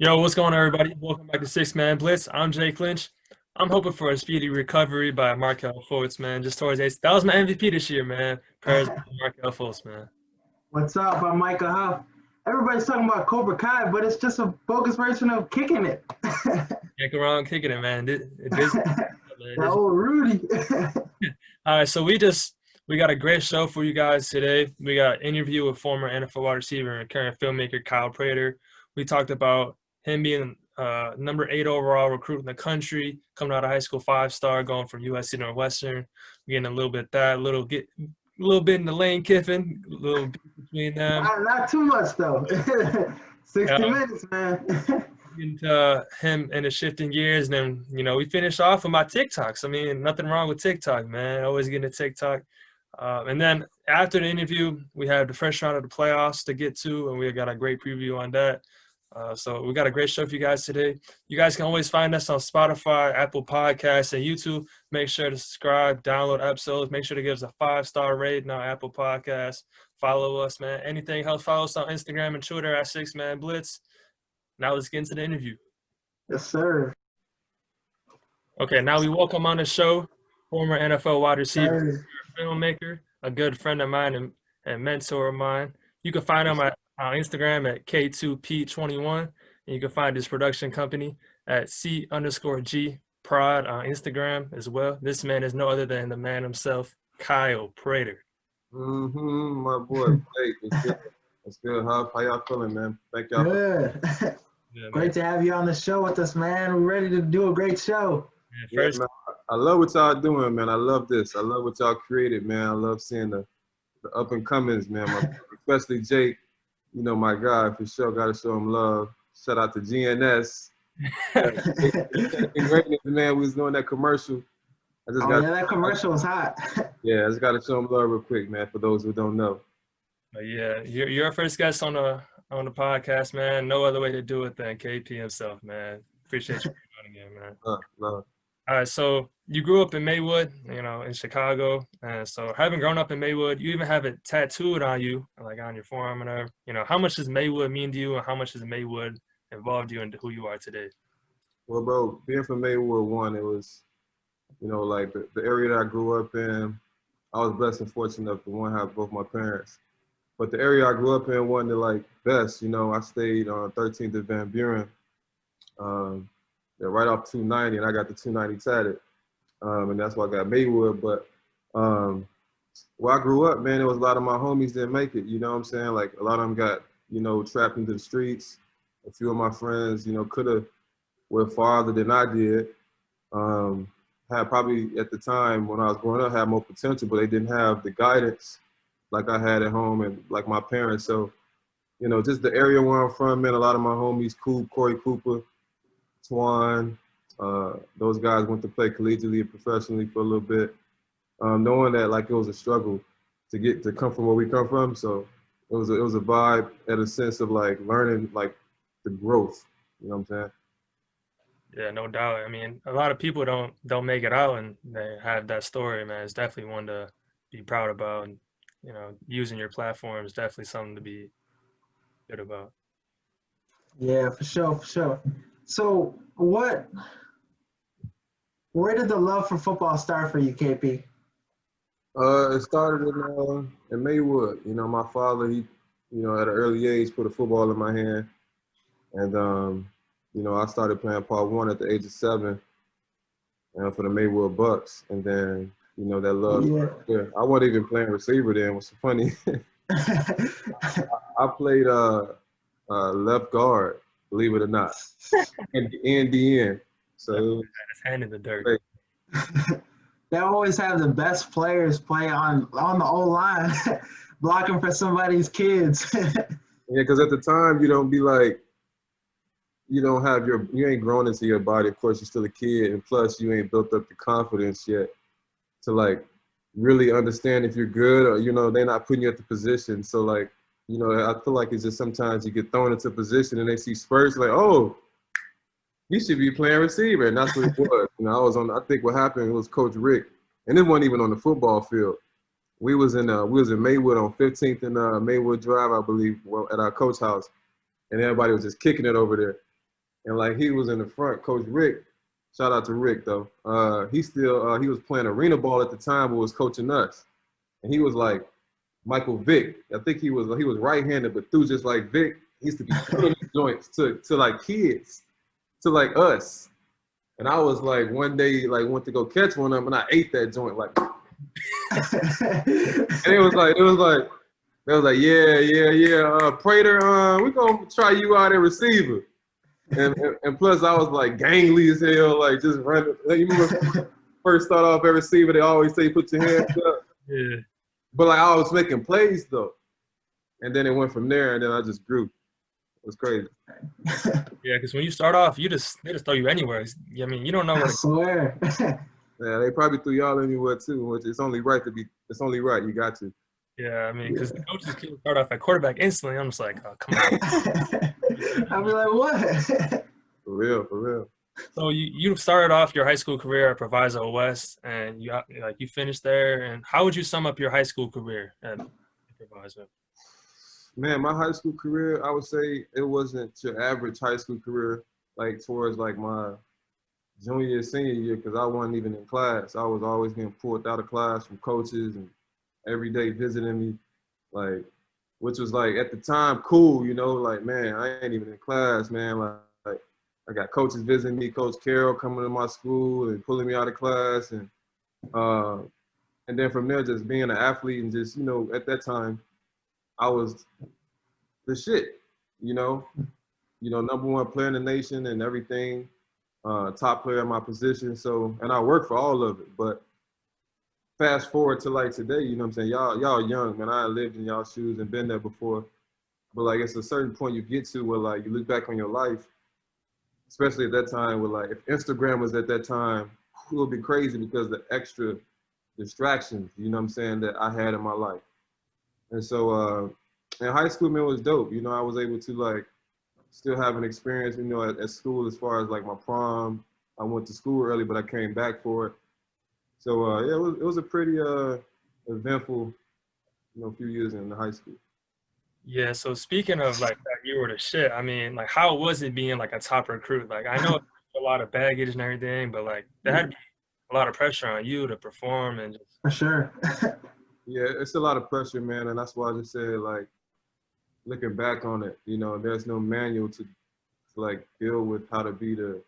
Yo, what's going on, everybody? Welcome back to Man Blitz. I'm Jake Lynch. I'm hoping for a speedy recovery by Markel Fultz, man. Just towards Ace. That was my MVP this year, man. Prayers to Markel Fultz, man. What's up? I'm Micah, Huff. Everybody's talking about Cobra Kai, but it's just a bogus version of kicking it. Can't go wrong kicking it, man. It is. That old Rudy. All right, so we got a great show for you guys today. We got an interview with former NFL wide receiver and current filmmaker Kyle Prater. We talked about him being number 8 overall recruit in the country, coming out of high school, 5-star, going from USC Northwestern. We're getting a little bit of that, a little bit in the Lane Kiffin, a little bit between them. Not too much though. 60 minutes, man. Into him and the shifting gears, and then we finished off with my TikToks. I mean, nothing wrong with TikTok, man. Always getting a TikTok. And then after the interview, we have the first round of the playoffs to get to, and we got a great preview on that. So we got a great show for you guys today. You guys can always find us on Spotify, Apple Podcasts, and YouTube. Make sure to subscribe, download episodes. Make sure to give us a 5-star rating on Apple Podcasts. Follow us, man. Anything else, follow us on Instagram and Twitter at Man Blitz. Now let's get into the interview. Yes, sir. Okay, now we welcome on the show former NFL wide receiver, filmmaker, a good friend of mine and mentor of mine. You can find him on Instagram at K2P21, and you can find his production company at C_G Prod on Instagram as well. This man is no other than the man himself, Kyle Prater. My boy, Blake. It's good, Huff. How y'all feeling, man? Thank y'all. Good. Great to have you on the show with us, man. We're ready to do a great show. Yeah, man. I love what y'all doing, man. I love this. I love what y'all created, man. I love seeing the up and comings, man. Especially Jake, my guy for sure. Got to show him love. Shout out to GNS. Man, we was doing that commercial. That commercial was hot. Yeah, I just got to show him love real quick, man. For those who don't know. Yeah, you're our first guest on the podcast, man. No other way to do it than KP himself, man. Appreciate you being on again, man. Love. All right, so you grew up in Maywood, in Chicago, and so having grown up in Maywood, you even have it tattooed on you, like on your forearm and everything. How much does Maywood mean to you, and how much has Maywood involved you into who you are today? Well, bro, being from Maywood, it was, like the area that I grew up in. I was blessed and fortunate enough to have both my parents. But the area I grew up in wasn't the best. I stayed on 13th and Van Buren, right off 290, and I got the 290 tatted, and that's why I got Maywood. But where I grew up, man, there was a lot of my homies didn't make it. You know what I'm saying? Like a lot of them got trapped into the streets. A few of my friends, could have went farther than I did. Had probably at the time when I was growing up had more potential, but they didn't have the guidance like I had at home and like my parents. So, just the area where I'm from, man, a lot of my homies, Corey Cooper, Twan, those guys went to play collegiately and professionally for a little bit, knowing that it was a struggle to come from where we come from. So it was a vibe at a sense of learning the growth. You know what I'm saying? Yeah, no doubt. I mean, a lot of people don't make it out and they have that story, man. It's definitely one to be proud about, and using your platform is definitely something to be good about. Yeah, for sure. So where did the love for football start for you, KP? It started in Maywood. My father, he, at an early age put a football in my hand. And, I started playing Part 1 at the age of 7 for the Maywood Bucks. And then, that love. Yeah. I wasn't even playing receiver then. It was funny. I played left guard, believe it or not, in the end. So his hand in the dirt. They always have the best players play on the O-line, blocking for somebody's kids. Yeah, because at the time you don't be you ain't grown into your body. Of course, you're still a kid, and plus you ain't built up the confidence yet to really understand if you're good or they're not putting you at the position. So I feel like it's just sometimes you get thrown into a position and they see Spurs oh, you should be playing receiver, and that's what it was. I think what happened was Coach Rick, and it wasn't even on the football field. We was in Maywood on 15th and Maywood Drive, I believe, at our coach house, and everybody was just kicking it over there. And like he was in the front. Coach Rick, shout out to Rick though. He was playing arena ball at the time, but was coaching us. And he was like Michael Vick. I think he was right-handed, but threw just like Vick. He used to be throwing these joints to like kids, to like us. And I was like, one day, like went to go catch one of them, and I ate that joint like. And it was like, yeah. Prater, we gonna try you out at receiver. And plus I was like gangly as hell, like just running. You remember when I first start off at receiver, they always say put your hands up. Yeah. But like I was making plays though. And then it went from there, and then I just grew. It was crazy. Yeah, because when you start off, they just throw you anywhere. I mean, you don't know where I to swear. Yeah, they probably threw y'all anywhere too, which it's only right. You got to. Yeah, I mean, because the coaches can start off at quarterback instantly. I'm just like, oh, come on. I'll be like, what? For real. So you started off your high school career at Proviso West, and you finished there. And how would you sum up your high school career at Proviso? Man, my high school career, I would say it wasn't your average high school career, like towards like my junior, senior year, because I wasn't even in class. I was always getting pulled out of class from coaches and every day visiting me, like, which was like at the time cool, you know, like, man, I ain't even in class, man. Like I got coaches visiting me, Coach Carroll coming to my school and pulling me out of class. And then from there, just being an athlete and just, you know, at that time, I was the shit, you know, #1 player in the nation and everything, top player in my position. So, and I worked for all of it. But fast forward to like today, you know what I'm saying? Y'all young, man. I lived in y'all shoes and been there before. But like it's a certain point you get to where like you look back on your life, especially at that time where like if Instagram was at that time, it would be crazy because the extra distractions, you know what I'm saying, that I had in my life. And so in high school, man, it was dope. You know, I was able to like still have an experience, you know, at school as far as like my prom. I went to school early, but I came back for it. So yeah, it was a pretty eventful, you know, few years in the high school. Yeah, so speaking of like that, you were the shit. I mean, like, how was it being like a top recruit? Like, I know a lot of baggage and everything, but like, there had to be a lot of pressure on you to perform and just. For sure. Yeah, it's a lot of pressure, man, and that's why I just said like, looking back on it, you know, there's no manual to like deal with how to be the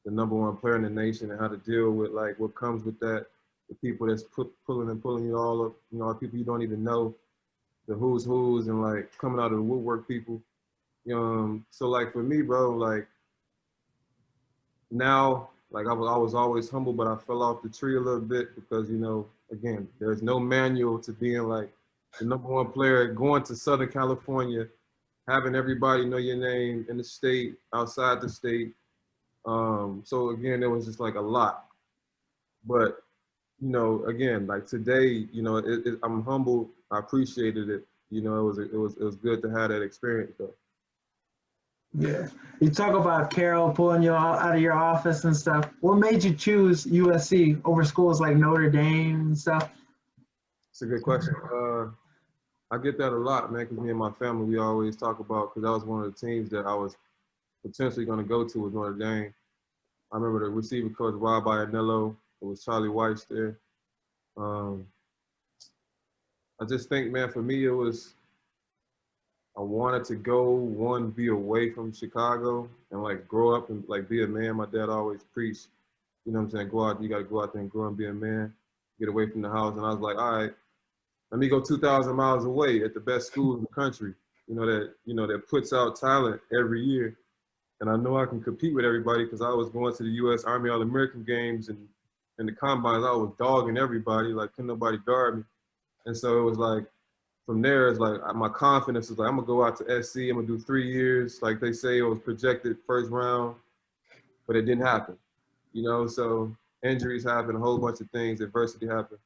#1 player in the nation and how to deal with like what comes with that, the people that's pulling you all up, you know, people you don't even know, the who's and like coming out of the woodwork people. So like for me, bro, like now, like I was always humble, but I fell off the tree a little bit because, you know, again, there's no manual to being like the #1 player, going to Southern California, having everybody know your name in the state, outside the state. So again, it was just like a lot. But, you know, again, like today, you know, I'm humble. I appreciated it. You know, it was good to have that experience though. Yeah. You talk about Carroll pulling you out of your office and stuff. What made you choose USC over schools like Notre Dame and stuff? It's a good question. I get that a lot, man, because me and my family, we always talk about, because that was one of the teams that I was potentially going to go to, was Notre Dame. I remember the receiver coach, Rob Iannello. It was Charlie Weiss there. I just think, man, for me, I wanted to go, be away from Chicago and like grow up and like be a man. My dad always preached, you know what I'm saying, you got to go out there and grow and be a man, get away from the house. And I was like, all right, let me go 2,000 miles away at the best school in the country, that puts out talent every year. And I know I can compete with everybody because I was going to the U.S. Army All-American games and in the combines, I was dogging everybody, like couldn't nobody guard me. And so it was like, from there, it's like my confidence is like, I'm gonna go out to SC, I'm gonna do 3 years. Like they say, it was projected first round, but it didn't happen, you know? So injuries happen, a whole bunch of things, adversity happened,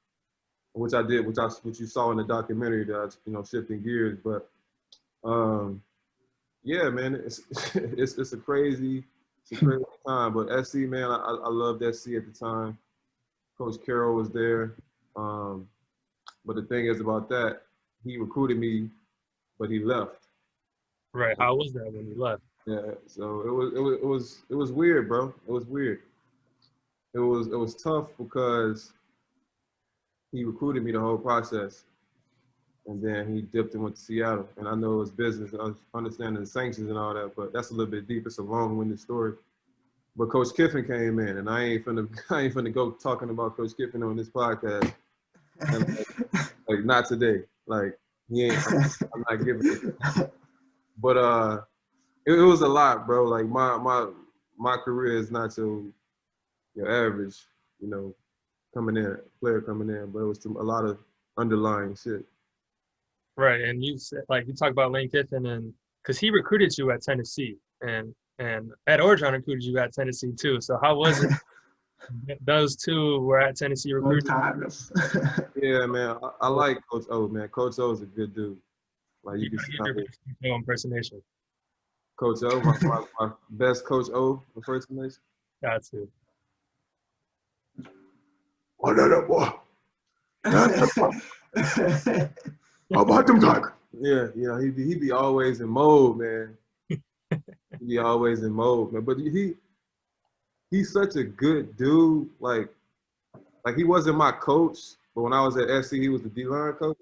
which I did, which you saw in the documentary that, you know, shifting gears. But yeah, man, it's a crazy time. But SC, man, I loved SC at the time. Coach Carroll was there. But the thing is about that, he recruited me, but he left. Right. How was that when you left? Yeah, so it was weird, bro. It was weird. It was tough because he recruited me the whole process, and then he dipped and went to Seattle. And I know it was business, understanding the sanctions and all that, but that's a little bit deep. It's a long-winded story. But Coach Kiffin came in, and I ain't finna go talking about Coach Kiffin on this podcast. And like not today. Like he ain't. I'm not giving it. But it was a lot, bro. Like my career is not your average, you know, player coming in, but it was a lot of underlying shit. Right, and you said like you talk about Lane Kiffin, and because he recruited you at Tennessee, and Ed Orgeron recruited you at Tennessee too. So how was it? Those two were at Tennessee recruiting. Yeah, man. I like Coach O, man. Coach O is a good dude. Like you can see your impersonation. Coach O, my best Coach O impersonation. Got to. Oh, that boy. How about them Tiger? Yeah, he be always in mode, man. He be always in mode, man. But he's such a good dude. Like he wasn't my coach, but when I was at SC, he was the D-line coach.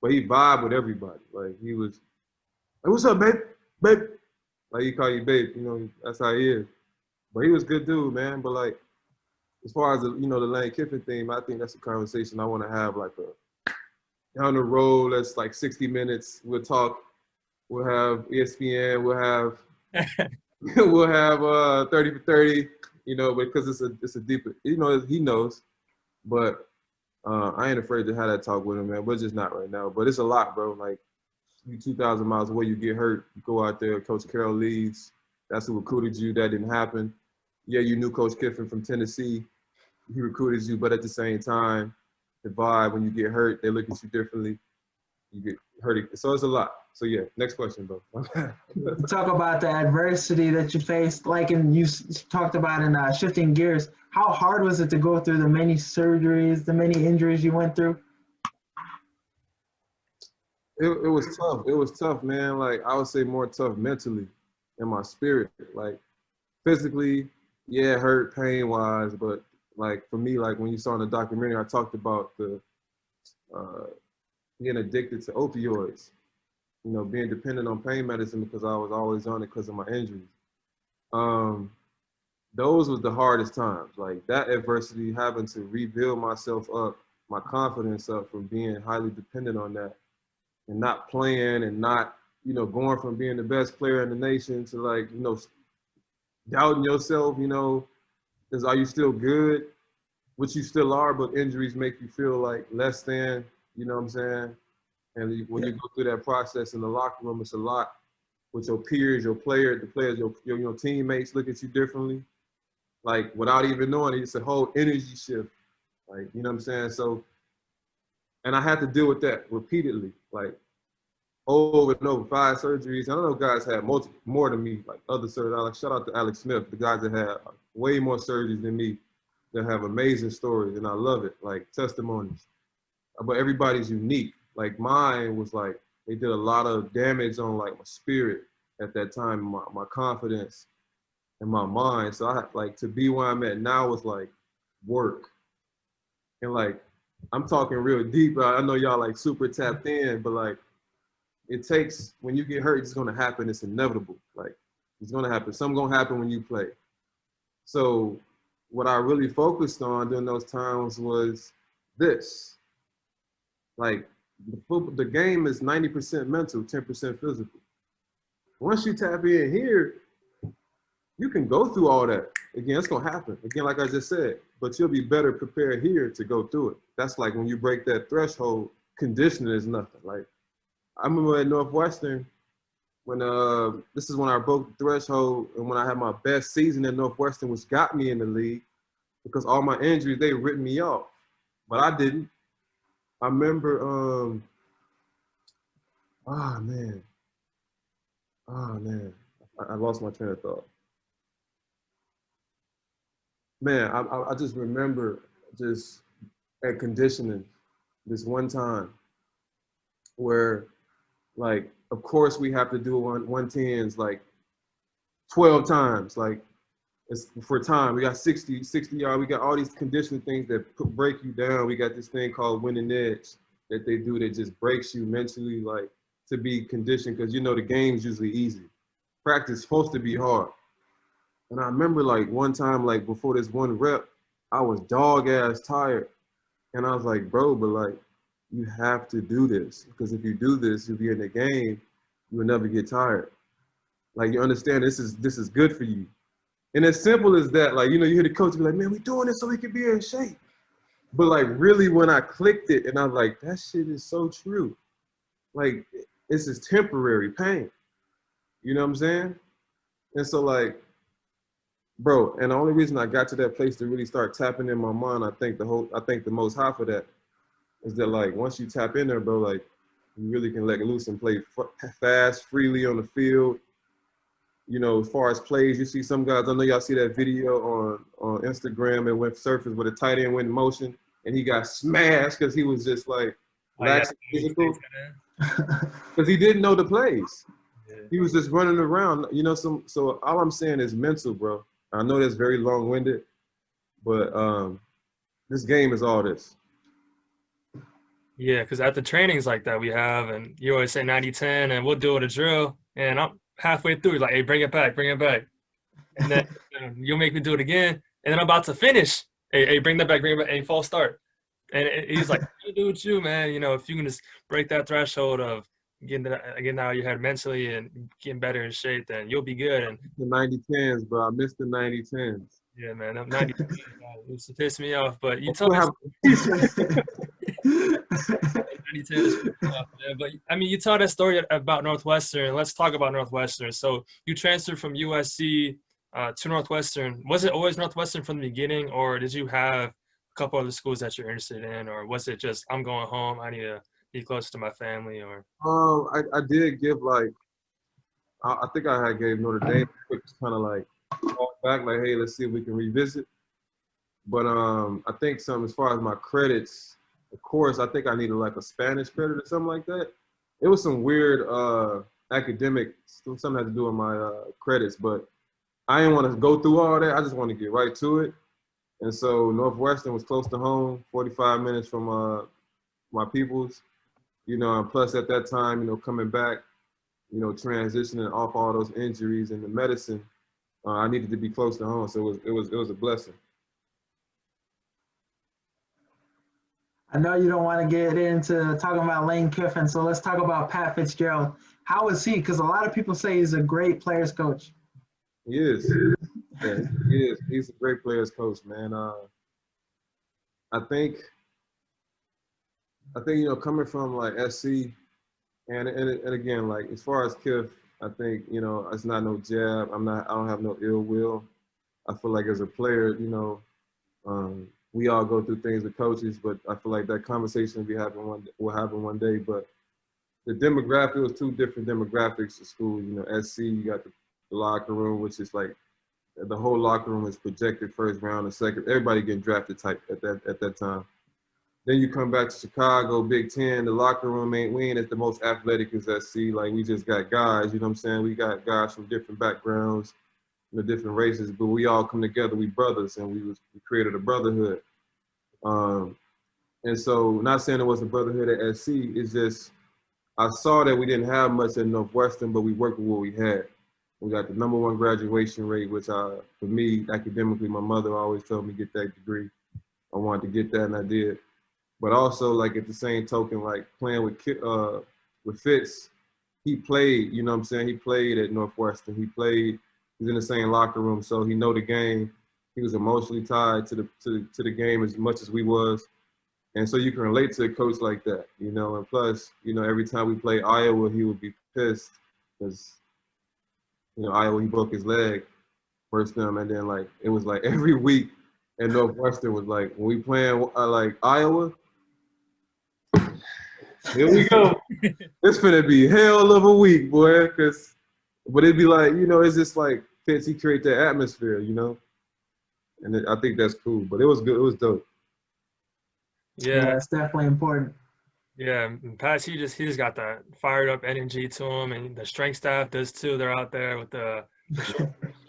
But he vibed with everybody. Like he was, hey, what's up, babe? Babe. Like he call you babe, you know, that's how he is. But he was a good dude, man. But like, as far as the Lane Kiffin thing, I think that's a conversation I want to have, like down the road. That's like 60 minutes. We'll talk. We'll have ESPN. We'll have 30 for 30. You know, because it's a deeper. You know, he knows. But I ain't afraid to have that talk with him, man. We're just not right now. But it's a lot, bro. Like you 2,000 miles away, you get hurt. You go out there. Coach Carroll leaves. That's who recruited you. That didn't happen. Yeah, you knew Coach Kiffin from Tennessee. He recruited you, but at the same time, the vibe, when you get hurt, they look at you differently. You get hurt. So it's a lot. So yeah, next question, bro. Talk about the adversity that you faced, like you talked about in Shifting Gears. How hard was it to go through the many surgeries, the many injuries you went through? It was tough. It was tough, man. Like I would say more tough mentally in my spirit. Like physically, yeah, hurt pain-wise, but like for me, like when you saw in the documentary, I talked about the being addicted to opioids, you know, being dependent on pain medicine because I was always on it because of my injuries. Those was the hardest times. Like that adversity, having to rebuild myself up, my confidence up from being highly dependent on that and not playing and not, you know, going from being the best player in the nation to like, you know, doubting yourself, you know, are you still good? Which you still are, but injuries make you feel like less than, you know what I'm saying? And when you go through that process in the locker room, it's a lot with your peers, your players, your teammates look at you differently. Like without even knowing it, it's a whole energy shift. Like, you know what I'm saying? So, and I had to deal with that repeatedly, like over and over, 5 surgeries. I know guys had more than me, like other surgeries. Like shout out to Alex Smith, the guys that had way more surgeries than me, that have amazing stories, and I love it, like testimonies. But everybody's unique. Like mine was like, they did a lot of damage on like my spirit at that time, my confidence and my mind. So I had like to be where I'm at now was like work. And like, I'm talking real deep. I know y'all like super tapped in, but like it takes, when you get hurt, it's gonna happen. It's inevitable. Like it's gonna happen. Something's gonna happen when you play. So what I really focused on during those times was this. Like the game is 90% mental, 10% physical. Once you tap in here, you can go through all that. Again, it's gonna happen. Again, like I just said, but you'll be better prepared here to go through it. That's like when you break that threshold, conditioning is nothing. Like I remember at Northwestern, when this is when I broke the threshold and when I had my best season at Northwestern, which got me in the league, because all my injuries, they written me off. But I didn't. I remember, oh man, I lost my train of thought. Man, I just remember just at conditioning this one time where, like, of course we have to do 110s like 12 times. Like, it's for time. We got 60 yards. We got all these conditioning things that break you down. We got this thing called winning edge that they do that just breaks you mentally, like, to be conditioned, because, you know, the game's usually easy. Practice is supposed to be hard. And I remember, like, one time, like, before this one rep, I was dog-ass tired. And I was like, bro, but, like, you have to do this, because if you do this, you'll be in the game, you will never get tired. Like, you understand this is good for you. And as simple as that, like, you know, you hear the coach be like, man, we doing this so we can be in shape. But, like, really when I clicked it, and I was like, that shit is so true. Like, this is temporary pain. You know what I'm saying? And so, like, bro, and the only reason I got to that place to really start tapping in my mind, I think the most high for that is that, like, once you tap in there, bro, like, you really can let loose and play fast, freely on the field. You know, as far as plays, you see some guys, I know y'all see that video on Instagram, and went surface with a tight end went in motion, and he got smashed because he was just, like, lax and physical. Because he didn't know the plays. Yeah. He was just running around. You know, so all I'm saying is mental, bro. I know that's very long-winded, but this game is all this. Yeah, because at the trainings like that we have, and you always say 90-10, and we'll do it a drill, and I'm halfway through, like, hey, bring it back. And then you'll make me do it again, and then I'm about to finish. Hey, bring that back, hey, false start. And he's like, what do with you, man? You know, if you can just break that threshold of getting out of your head mentally and getting better in shape, then you'll be good. And the 90-10s, bro. I missed the 90-10s. Yeah, man. I'm 90. Used to piss me off, but you told me. 90-10 but I mean, you told that story about Northwestern. Let's talk about Northwestern. So you transferred from USC to Northwestern. Was it always Northwestern from the beginning, or did you have a couple other schools that you're interested in, or was it just I'm going home, I need to be close to my family? Or I did give, like, I think I had gave Notre Dame a quick kind of like call back, like, hey, let's see if we can revisit. But I think as far as my credits, of course, I think I needed like a Spanish credit or something like that. It was some weird academic, something had to do with my credits, but I didn't want to go through all that. I just wanted to get right to it. And so Northwestern was close to home, 45 minutes from my peoples, you know, and plus at that time, you know, coming back, you know, transitioning off all those injuries and the medicine, I needed to be close to home. So it was a blessing. I know you don't want to get into talking about Lane Kiffin, so let's talk about Pat Fitzgerald. How is he? Because a lot of people say he's a great players coach. He is. Yeah, he is. He's a great players coach, man. I think you know, coming from like SC, and again, like as far as Kiff, I think, you know, it's not no jab. I don't have no ill will. I feel like as a player, you know, we all go through things with coaches, but I feel like that conversation will happen one day. But the demographic was two different demographics of school. You know, SC, you got the locker room, which is like the whole locker room is projected first round and second. Everybody getting drafted type at that time. Then you come back to Chicago, Big Ten. The locker room we ain't at the most athletic as SC. Like, we just got guys. You know what I'm saying? We got guys from different backgrounds, you know, different races, but we all come together. We brothers, and we created a brotherhood. And so, not saying it was a brotherhood at SC. It's just I saw that we didn't have much at Northwestern, but we worked with what we had. We got the #1 graduation rate, which for me, academically, my mother always told me get that degree. I wanted to get that, and I did. But also, like, at the same token, like playing with Fitz, he played. You know what I'm saying? He played at Northwestern. He was in the same locker room, so he know the game. He was emotionally tied to the game as much as we was. And so you can relate to a coach like that, you know. And plus, you know, every time we played Iowa, he would be pissed because, you know, Iowa, he broke his leg first time. And then, like, it was like every week at Northwestern was like, when we playing like Iowa, here we go. It's finna be hell of a week, boy. But it'd be like, you know, it's just like Fitz, he create that atmosphere, you know. And I think that's cool. But it was good. It was dope. Yeah, it's definitely important. Yeah, and Pat, he just got that fired up energy to him, and the strength staff does too. They're out there with the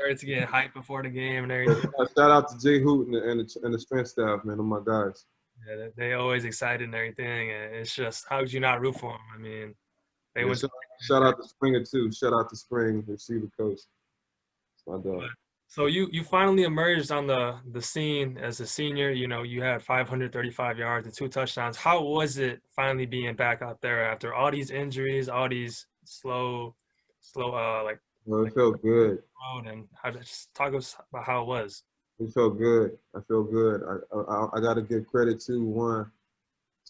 starts getting hyped before the game and everything. Shout out to Jay Hoot and the strength staff, man. Them my guys. Yeah, they always excited and everything, and it's just how could you not root for them? I mean, they Yeah, went. shout out to Springer too. Shout out to Spring, the receiver coach. It's my dog. So you finally emerged on the scene as a senior. You know, you had 535 yards and 2 touchdowns. How was it finally being back out there after all these injuries, all these slow, like? Well, it felt good. Road, and how just talk us about how it was. It felt good. I feel good. I got to give credit to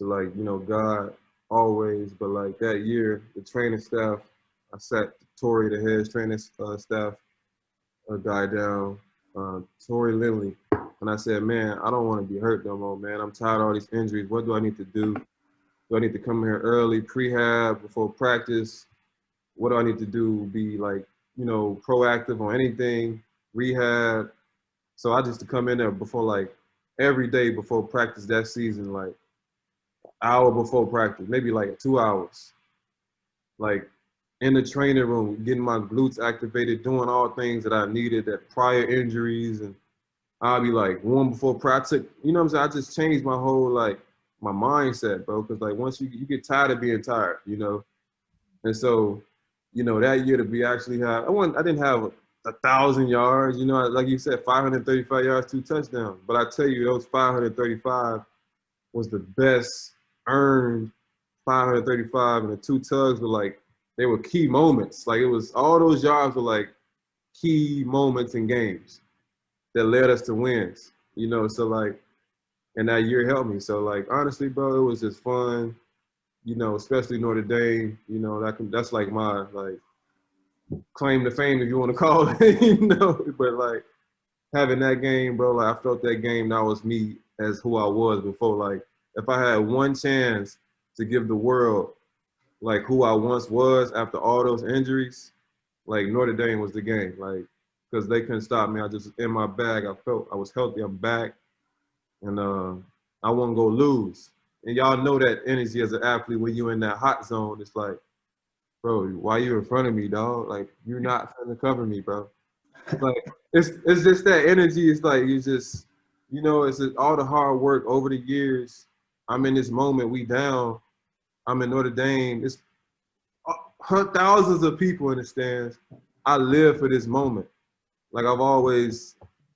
like, you know, God always, but like that year, the training staff, I sat Tory, the head training staff, a guy down, Tory Lindley, and I said, man, I don't want to be hurt no more, man. I'm tired of all these injuries. What do I need to do? Do I need to come here early, prehab, before practice? What do I need to do? Be like, you know, proactive on anything, rehab. So I just to come in there before, like, every day before practice that season, like, hour before practice, maybe like 2 hours. Like, in the training room, getting my glutes activated, doing all things that I needed, that prior injuries, and I'll be like one before practice. You know what I'm saying? I just changed my whole, like, my mindset, bro. Because like once you get tired of being tired, you know. And so, you know, that year to be actually have, I didn't have 1,000 yards, you know, like you said, 535 yards, 2 touchdowns. But I tell you, those 535 was the best earned 535, and the 2 tugs were like, they were key moments. Like it was, all those yards were like key moments in games that led us to wins, you know. So like, and that year helped me. So like, honestly, bro, it was just fun, you know, especially Notre Dame, you know, that's like my, like, claim to fame, if you want to call it, you know. But like having that game, bro, like I felt that game, that was me as who I was before. Like if I had one chance to give the world like who I once was after all those injuries, like Notre Dame was the game. Like, because they couldn't stop me. I just in my bag. I felt I was healthy. I'm back, and I wasn't gonna lose. And y'all know that energy as an athlete when you're in that hot zone. It's like, bro, why you in front of me, dog? Like you're not trying to cover me, bro. Like it's just that energy. It's like you just, you know, it's just all the hard work over the years. I'm in this moment. We down. I'm in Notre Dame. It's thousands of people in the stands. I live for this moment. Like I've always,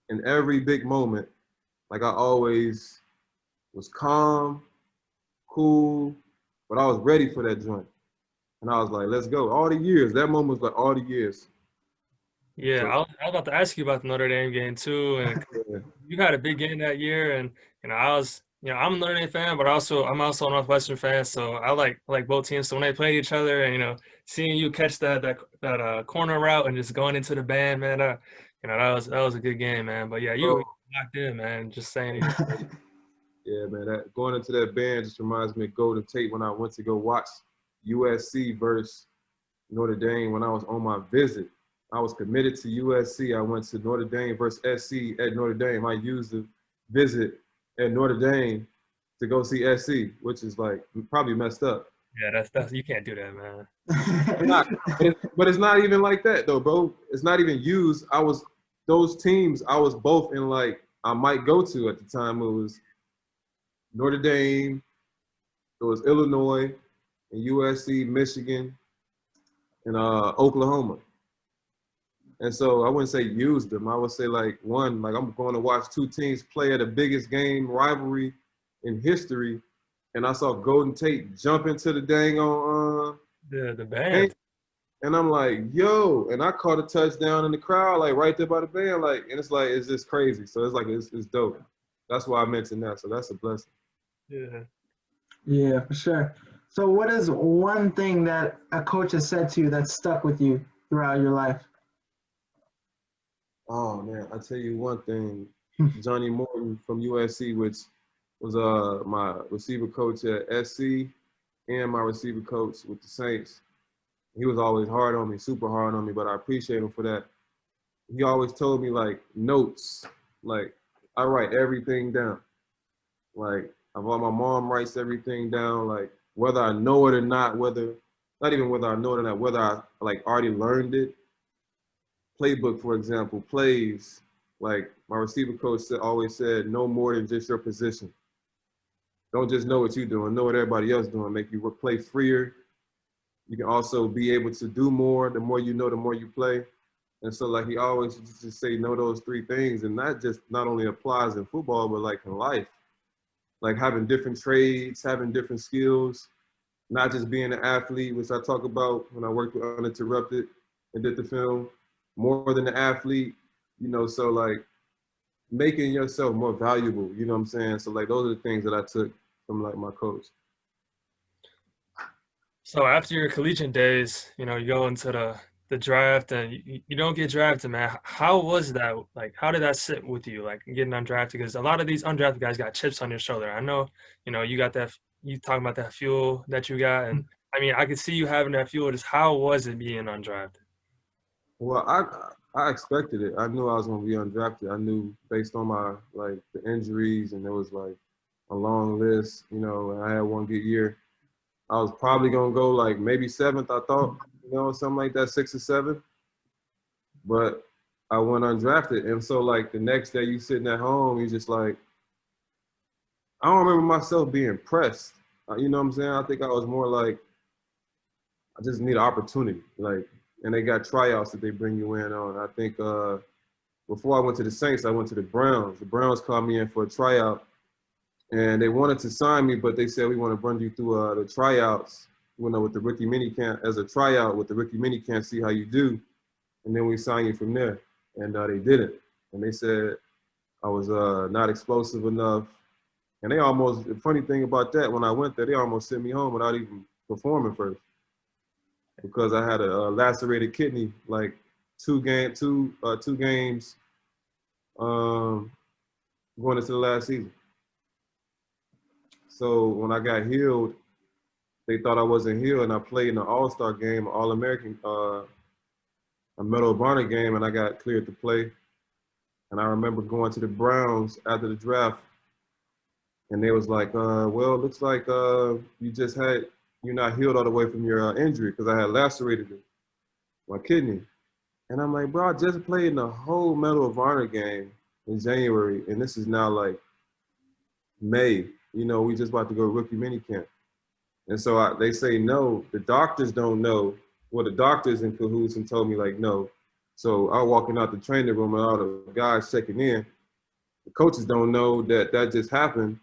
in every big moment, like I always was calm, cool, but I was ready for that joint. And I was like, let's go. All the years, that moment was like all the years. Yeah, So, I was about to ask you about the Notre Dame game too, and yeah. you had a big game that year, and you know I'm a Notre Dame fan, but I'm also a Northwestern fan, so I like both teams. So when they played each other, and you know, seeing you catch that corner route and just going into the band, man, you know, that was a good game, man. But yeah, you locked in, man. Just saying. Yeah, man, that going into that band just reminds me of Golden Tate when I went to go watch USC versus Notre Dame when I was on my visit. I was committed to USC. I went to Notre Dame versus SC at Notre Dame. I used the visit at Notre Dame to go see SC, which is like probably messed up. Yeah, that's you can't do that, man. But it's not even like that though, bro. It's not even used. Those teams I was both in, like I might go to at the time. It was Notre Dame, it was Illinois, and USC, Michigan, and Oklahoma. And so I wouldn't say use them. I would say like I'm going to watch 2 teams play at the biggest game rivalry in history, and I saw Golden Tate jump into the dang on the band. And I'm like, yo, and I caught a touchdown in the crowd, like right there by the band, like, and it's like, it's just crazy. So it's like, it's dope. That's why I mentioned that. So that's a blessing. Yeah. Yeah, for sure. So what is one thing that a coach has said to you that stuck with you throughout your life? Oh man, I tell you one thing, Johnny Morton from USC, which was my receiver coach at SC and my receiver coach with the Saints. He was always hard on me, super hard on me, but I appreciate him for that. He always told me like notes, like I write everything down. Like my mom writes everything down, like whether I know it or not, not even whether I know it or not, whether I like already learned it. playbook, for example, plays, like my receiver coach always said, no more than just your position. Don't just know what you're doing, know what everybody else is doing, make you play freer. You can also be able to do more. The more you know, the more you play. And so like he always just say know those three things, and that just not only applies in football, but like in life. Like having different trades, having different skills, not just being an athlete, which I talk about when I worked with Uninterrupted and did the film, more than an athlete, you know, so like making yourself more valuable, you know what I'm saying? So like those are the things that I took from like my coach. So after your collegiate days, you know, you go into the draft and you don't get drafted, man. How was that? Like, how did that sit with you, like getting undrafted? Because a lot of these undrafted guys got chips on your shoulder. I know, you know, you got that, you talking about that fuel that you got. And I mean, I could see you having that fuel. Just how was it being undrafted? Well, I expected it. I knew I was going to be undrafted. I knew based on my, like, the injuries, and there was, like, a long list, you know, and I had one good year. I was probably going to go, like, maybe 7th, I thought, you know, something like that, 6 or 7. But I went undrafted. And so, like, the next day you sitting at home, you just like, I don't remember myself being pressed. You know what I'm saying? I think I was more like, I just need an opportunity. Like, and they got tryouts that they bring you in on. I think before I went to the Saints, I went to the Browns. The Browns called me in for a tryout, and they wanted to sign me, but they said, we want to run you through the tryouts, you know, with the rookie mini camp, as a tryout with the rookie mini camp, see how you do, and then we sign you from there. And they didn't. And they said I was not explosive enough. And they almost, the funny thing about that, when I went there, they almost sent me home without even performing first, because I had a lacerated kidney, like two games going into the last season. So when I got healed, they thought I wasn't healed, and I played in an All-Star game, an All-American, a Medal of Honor game, and I got cleared to play. And I remember going to the Browns after the draft, and they was like, well, it looks like you're not healed all the way from your injury, because I had lacerated my kidney. And I'm like, bro, I just played in the whole Medal of Honor game in January, and this is now like May. You know, we just about to go rookie minicamp. And so they say no, the doctors don't know. Well, the doctors in cahoots and told me like, no. So I'm walking out the training room and all the guys checking in. The coaches don't know that just happened.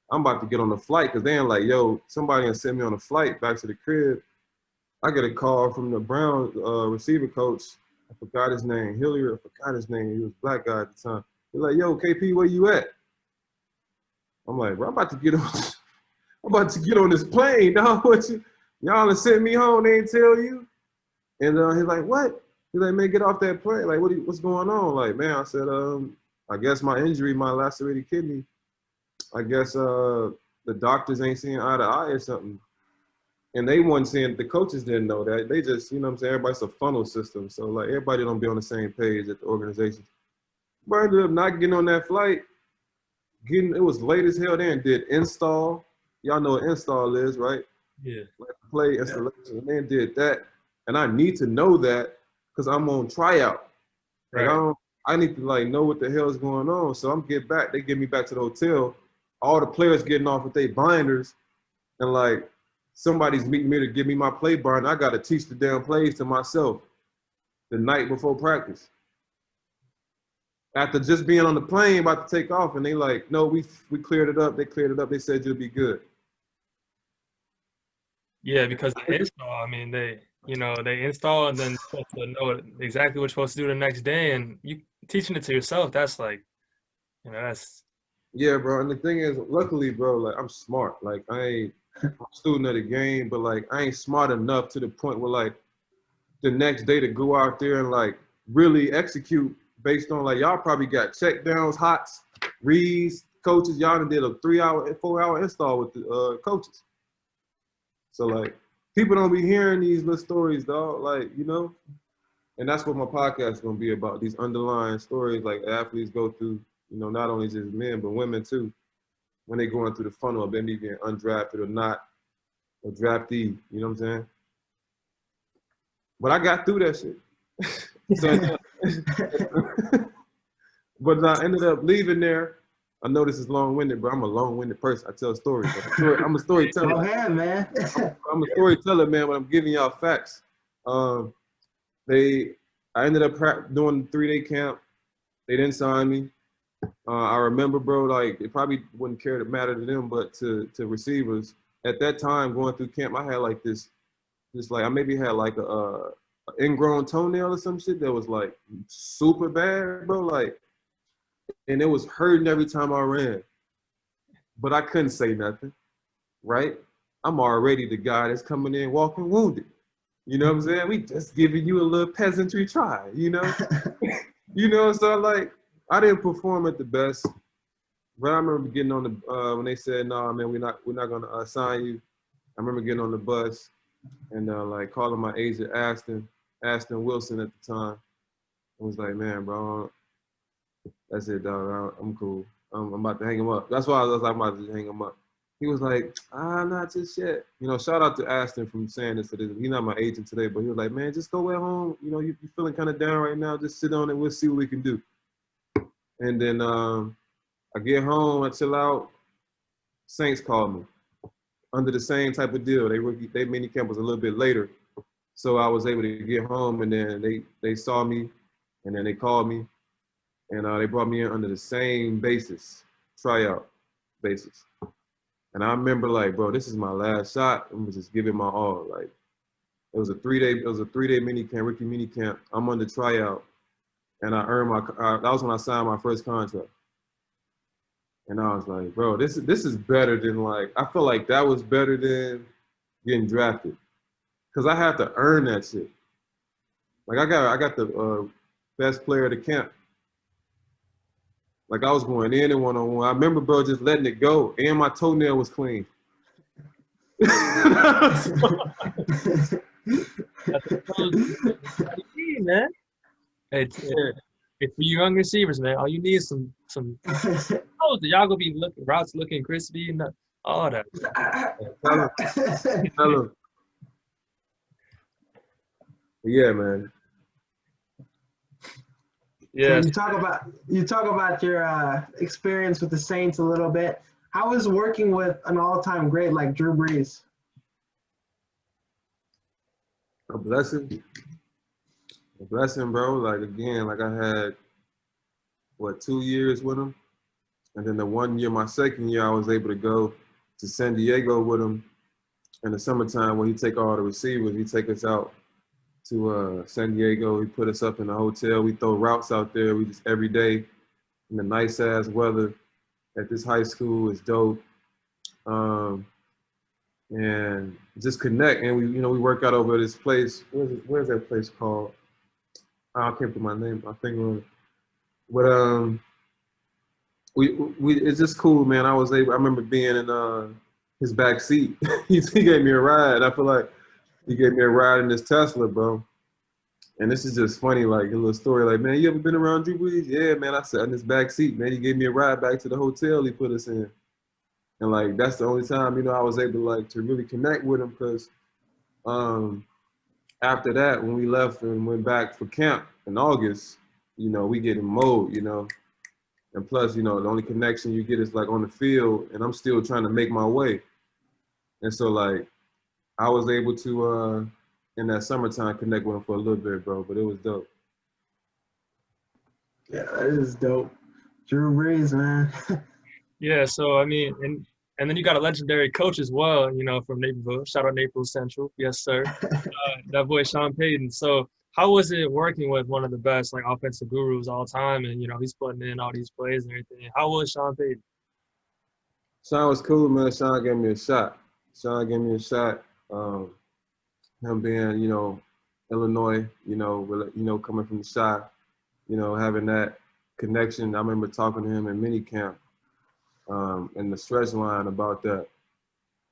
I'm about to get on the flight, because they're like, yo, somebody gonna send me on a flight back to the crib. I get a call from the Brown receiver coach. I forgot his name, Hilliard, I forgot his name. He was a black guy at the time. He's like, yo, KP, where you at? I'm like, bro, I'm about to get on this plane, dog. Y'all done sent me home, they ain't tell you? And he's like, what? He's like, man, get off that plane. Like, what's going on? Like, man, I said, I guess my injury, my lacerated kidney, I guess the doctors ain't seeing eye to eye or something. And they weren't seeing, the coaches didn't know that. They just, you know what I'm saying, everybody's a funnel system. So, like, everybody don't be on the same page at the organization. But I ended up not getting on that flight. It was late as hell. They did install. Y'all know what install is, right? Yeah. Like play installation. Yeah. And they did that. And I need to know that because I'm on tryout. Like, right. I need to, like, know what the hell is going on. So I'm get back. They get me back to the hotel. All the players getting off with their binders. And, like, somebody's meeting me to give me my play binder. I got to teach the damn plays to myself the night before practice. After just being on the plane about to take off, and they like, no, we cleared it up. They cleared it up. They said you'll be good. Yeah, because the install, I mean, they install and then supposed to know exactly what you're supposed to do the next day, and you teaching it to yourself, that's like, that's. Yeah, bro. And the thing is, luckily, bro, like, I'm smart. Like, I ain't a student of the game, but, like, I ain't smart enough to the point where, like, the next day to go out there and, like, really execute based on, like, y'all probably got check downs, hots, reads, coaches. Y'all done did a 4-hour install with the coaches. So, like, people don't be hearing these little stories, dog. Like, and that's what my podcast is going to be about, these underlying stories, like, athletes go through, not only just men, but women, too, when they going through the funnel of them being undrafted or not, or draftee, you know what I'm saying? But I got through that shit. So But I ended up leaving there. I know this is long-winded, but I'm a long-winded person. I tell stories. I'm a storyteller. Go ahead, man. I'm a storyteller, man, but I'm giving y'all facts. I ended up doing the 3-day camp. They didn't sign me. I remember, bro, like it probably wouldn't matter to them, but to receivers at that time going through camp, I had like this like I maybe had like a ingrown toenail or some shit that was like super bad, bro. Like, and it was hurting every time I ran, but I couldn't say nothing, right? I'm already the guy that's coming in walking wounded. You know what I'm saying? We just giving you a little peasantry try, you know? You know, so like, I didn't perform at the best, but I remember getting on the, when they said, nah, man, we're not gonna sign you. I remember getting on the bus and like calling my agent, Aston Wilson at the time. I was like, man, bro, that's it, dog, I'm cool. I'm about to hang him up. That's why I was like, I'm about to hang him up. He was like, not just yet. You know, shout out to Aston from saying this to this. He's not my agent today, but he was like, man, just go at home. You know, you're feeling kind of down right now. Just sit on it. We'll see what we can do. And then I get home, I chill out. Saints called me under the same type of deal. They mini camp was a little bit later. So I was able to get home, and then they saw me, and then they called me, and they brought me in under the same tryout basis. And I remember like, bro, this is my last shot. I'm just giving my all. Like, it was a 3-day mini camp, rookie mini camp. I'm on the tryout, and I earned that was when I signed my first contract. And I was like, bro, this is better than like, I feel like that was better than getting drafted. Cause I had to earn that shit. Like I got the best player of the camp. Like I was going in and one-on-one. I remember, bro, just letting it go, and my toenail was clean. That's the key, man. It's for you young receivers, man. All you need is some. Y'all gonna be routes looking crispy and all that. Tell him. Yeah, man. Yeah. So you talk about your experience with the Saints a little bit. How was working with an all-time great like Drew Brees? A blessing, bro. Like again, like I had 2 years with him, and then the 1 year, my second year, I was able to go to San Diego with him in the summertime when he take all the receivers. He take us out to San Diego. He put us up in a hotel. We throw routes out there. We just every day in the nice ass weather at this high school is dope. And just connect. And we work out over this place. Where's that place called? I can't put my finger on it. But it's just cool, man. I remember being in his back seat. he gave me a ride. I feel like he gave me a ride in this Tesla, bro. And this is just funny, like a little story. Like, man, you ever been around Drew Brees? Yeah, man. I sat in this back seat, man. He gave me a ride back to the hotel he put us in. And like that's the only time, I was able to really connect with him, because after that, when we left and went back for camp in August, we get in mode, and plus, the only connection you get is like on the field, and I'm still trying to make my way. And so like I was able to in that summertime connect with him for a little bit, bro, but it was dope. Yeah, that is dope. Drew Brees, man. Yeah, so I mean, and then you got a legendary coach as well, from Naperville. Shout out Naperville Central. Yes, sir. That boy Sean Payton. So how was it working with one of the best like offensive gurus all time, and he's putting in all these plays and everything? How was Sean Payton? Sean was cool, man. Sean gave me a shot. Him being, Illinois, coming from the Chi, having that connection. I remember talking to him in minicamp, and the stretch line about that,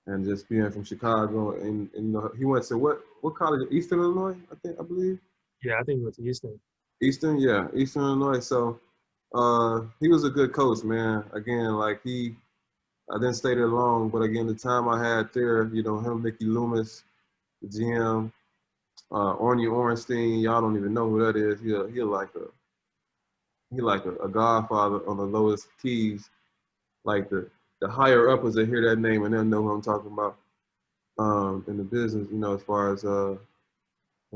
and just being from Chicago, and he went to what college? Eastern Illinois, I believe. Yeah, I think he went to Eastern. Eastern Illinois. So he was a good coach, man. Again, like I didn't stay there long, but again, the time I had there, him, Mickey Loomis, the GM, Orny Ornstein, y'all don't even know who that is. He like a godfather on the lowest keys. Like the higher uppers that hear that name and they'll know who I'm talking about. In the business, you know, as far as in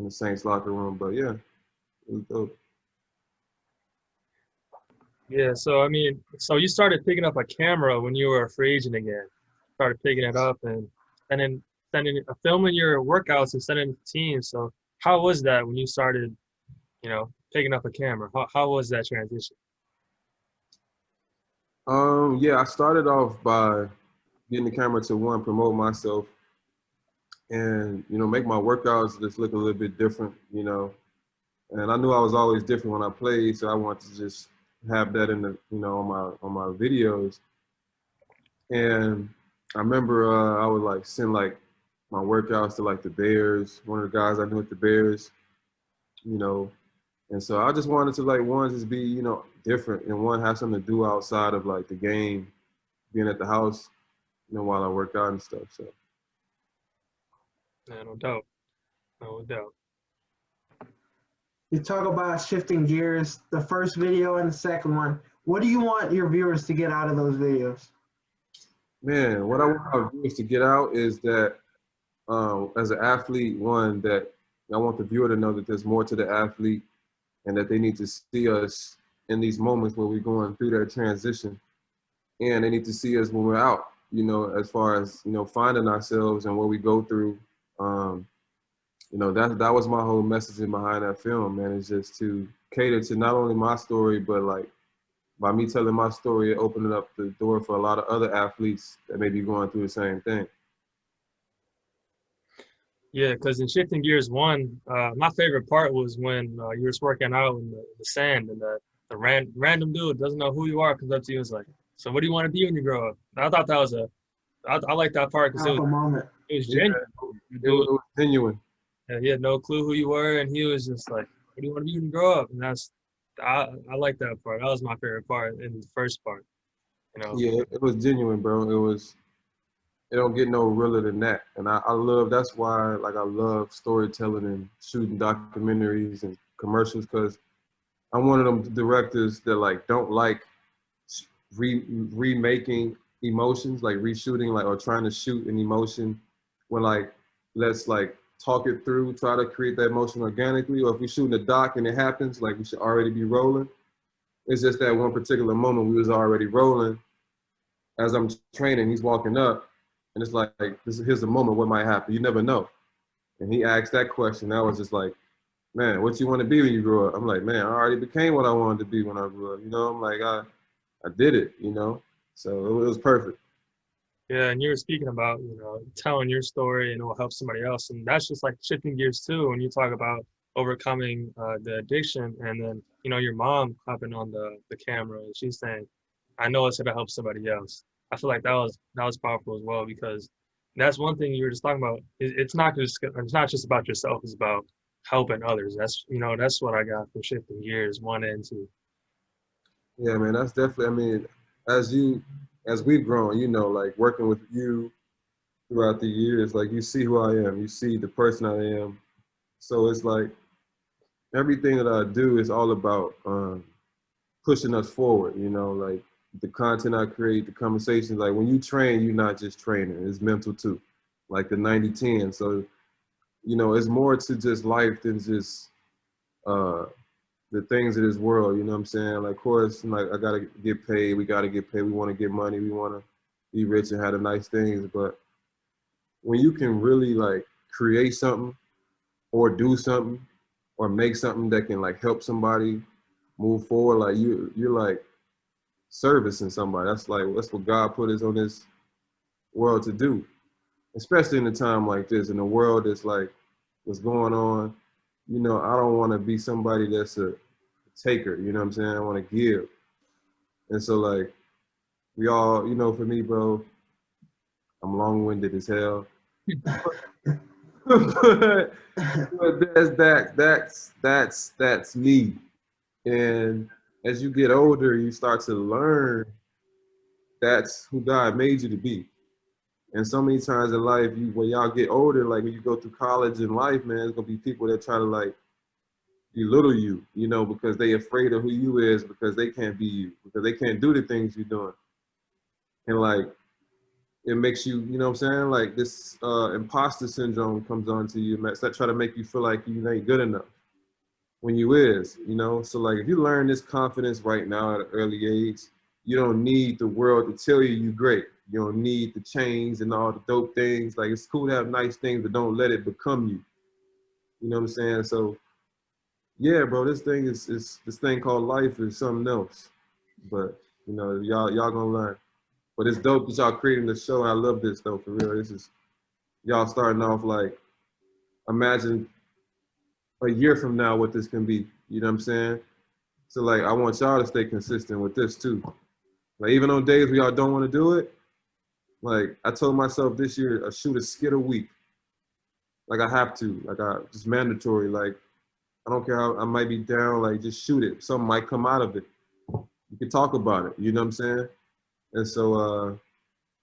the Saints locker room. But yeah, it was dope. Yeah, so I mean, so you started picking up a camera when you were a free agent again. Started picking it up and then filming your workouts and sending it to teams. So how was that when you started, you know, picking up a camera? How was that transition? Yeah, I started off by getting the camera to one, promote myself, and you know, make my workouts just look a little bit different, you know. And I knew I was always different when I played, so I wanted to just have that in the, you know, on my videos. And I remember I would like send like my workouts to like the Bears, one of the guys I knew at the Bears, you know. And so I just wanted to like one just be, you know, different and one have something to do outside of like the game, being at the house, you know, while I work out and stuff. So Yeah, no doubt. No doubt. You talk about shifting gears, the first video and the second one. What do you want your viewers to get out of those videos? man, what I want our viewers to get out is that as an athlete, one, that I want the viewer to know that there's more to the athlete and that they need to see us in these moments where we're going through that transition. And they need to see us when we're out, you know, as far as, you know, finding ourselves and what we go through. You know, that was my whole messaging behind that film, man, is just to cater to not only my story, but like by me telling my story, it opening up the door for a lot of other athletes that may be going through the same thing. Yeah, because in shifting gears one, my favorite part was when you were just working out in the sand and the random dude doesn't know who you are comes up to you and is like, so what do you want to be when you grow up? And I thought that was I like that part because Alpha moment. it was Yeah, genuine. it was genuine. He had no clue who you were, and he was just like, "What do you want to be when you grow up?" And I like that part. That was my favorite part in the first part. You know. Yeah, it was genuine, bro. It don't get no realer than that. And I love, that's why like I love storytelling and shooting documentaries and commercials, because I'm one of them directors that like don't like remaking emotions, like reshooting, like or trying to shoot an emotion when like let's like talk it through, try to create that emotion organically. Or if we're shooting a doc and it happens, like we should already be rolling. It's just that one particular moment we was already rolling. As I'm training, he's walking up, and it's like here's the moment. What might happen? You never know. And he asked that question. I was just like, man, what you want to be when you grow up? I'm like, man, I already became what I wanted to be when I grew up. You know, I'm like, I did it. You know, so it was perfect. Yeah, and you were speaking about, you know, telling your story and it will help somebody else. And that's just like shifting gears too. When you talk about overcoming the addiction and then, you know, your mom hopping on the camera and she's saying, I know it's gonna help somebody else. I feel like that was powerful as well because that's one thing you were just talking about. It's not just about yourself, it's about helping others. That's you know, that's what I got from shifting gears, one and two. Yeah, man, that's definitely. I mean, as we've grown, you know, like working with you throughout the years, like you see who I am, you see the person I am. So it's like everything that I do is all about pushing us forward. You know, like the content I create, the conversations. Like when you train, you're not just training; it's mental too. Like the 90-10. So you know, it's more to just life than just uh, the things of this world. You know what I'm saying? Like, of course, like I gotta get paid. We gotta get paid. We want to get money. We want to be rich and have the nice things. But when you can really like create something or do something or make something that can like help somebody move forward, like you're like servicing somebody. That's what God put us on this world to do, especially in a time like this, in a world that's like what's going on. You know, I don't want to be somebody that's a taker. You know what I'm saying? I want to give. And so like we all, you know, for me, bro, I'm long-winded as hell. but that's me. And as you get older, you start to learn that's who God made you to be. And so many times in life, when y'all get older, like when you go through college and life, man, there's gonna be people that try to like belittle you, you know, because they afraid of who you is, because they can't be you, because they can't do the things you're doing. And like, it makes you, you know what I'm saying? Like this imposter syndrome comes on to you, that try to make you feel like you ain't good enough when you is, you know? So like, if you learn this confidence right now at an early age, you don't need the world to tell you you're great. You don't need the chains and all the dope things. Like, it's cool to have nice things, but don't let it become you. You know what I'm saying? So yeah, bro, this thing is this thing called life is something else. But you know, y'all gonna learn. But it's dope that y'all creating the show. And I love this though, for real. This is y'all starting off like, imagine a year from now what this can be. You know what I'm saying? So like, I want y'all to stay consistent with this too. Like, even on days where y'all don't want to do it, like I told myself this year, I shoot a skit a week. Like I have to, like just mandatory. Like I don't care how I might be down, like just shoot it. Something might come out of it. You can talk about it. You know what I'm saying? And so,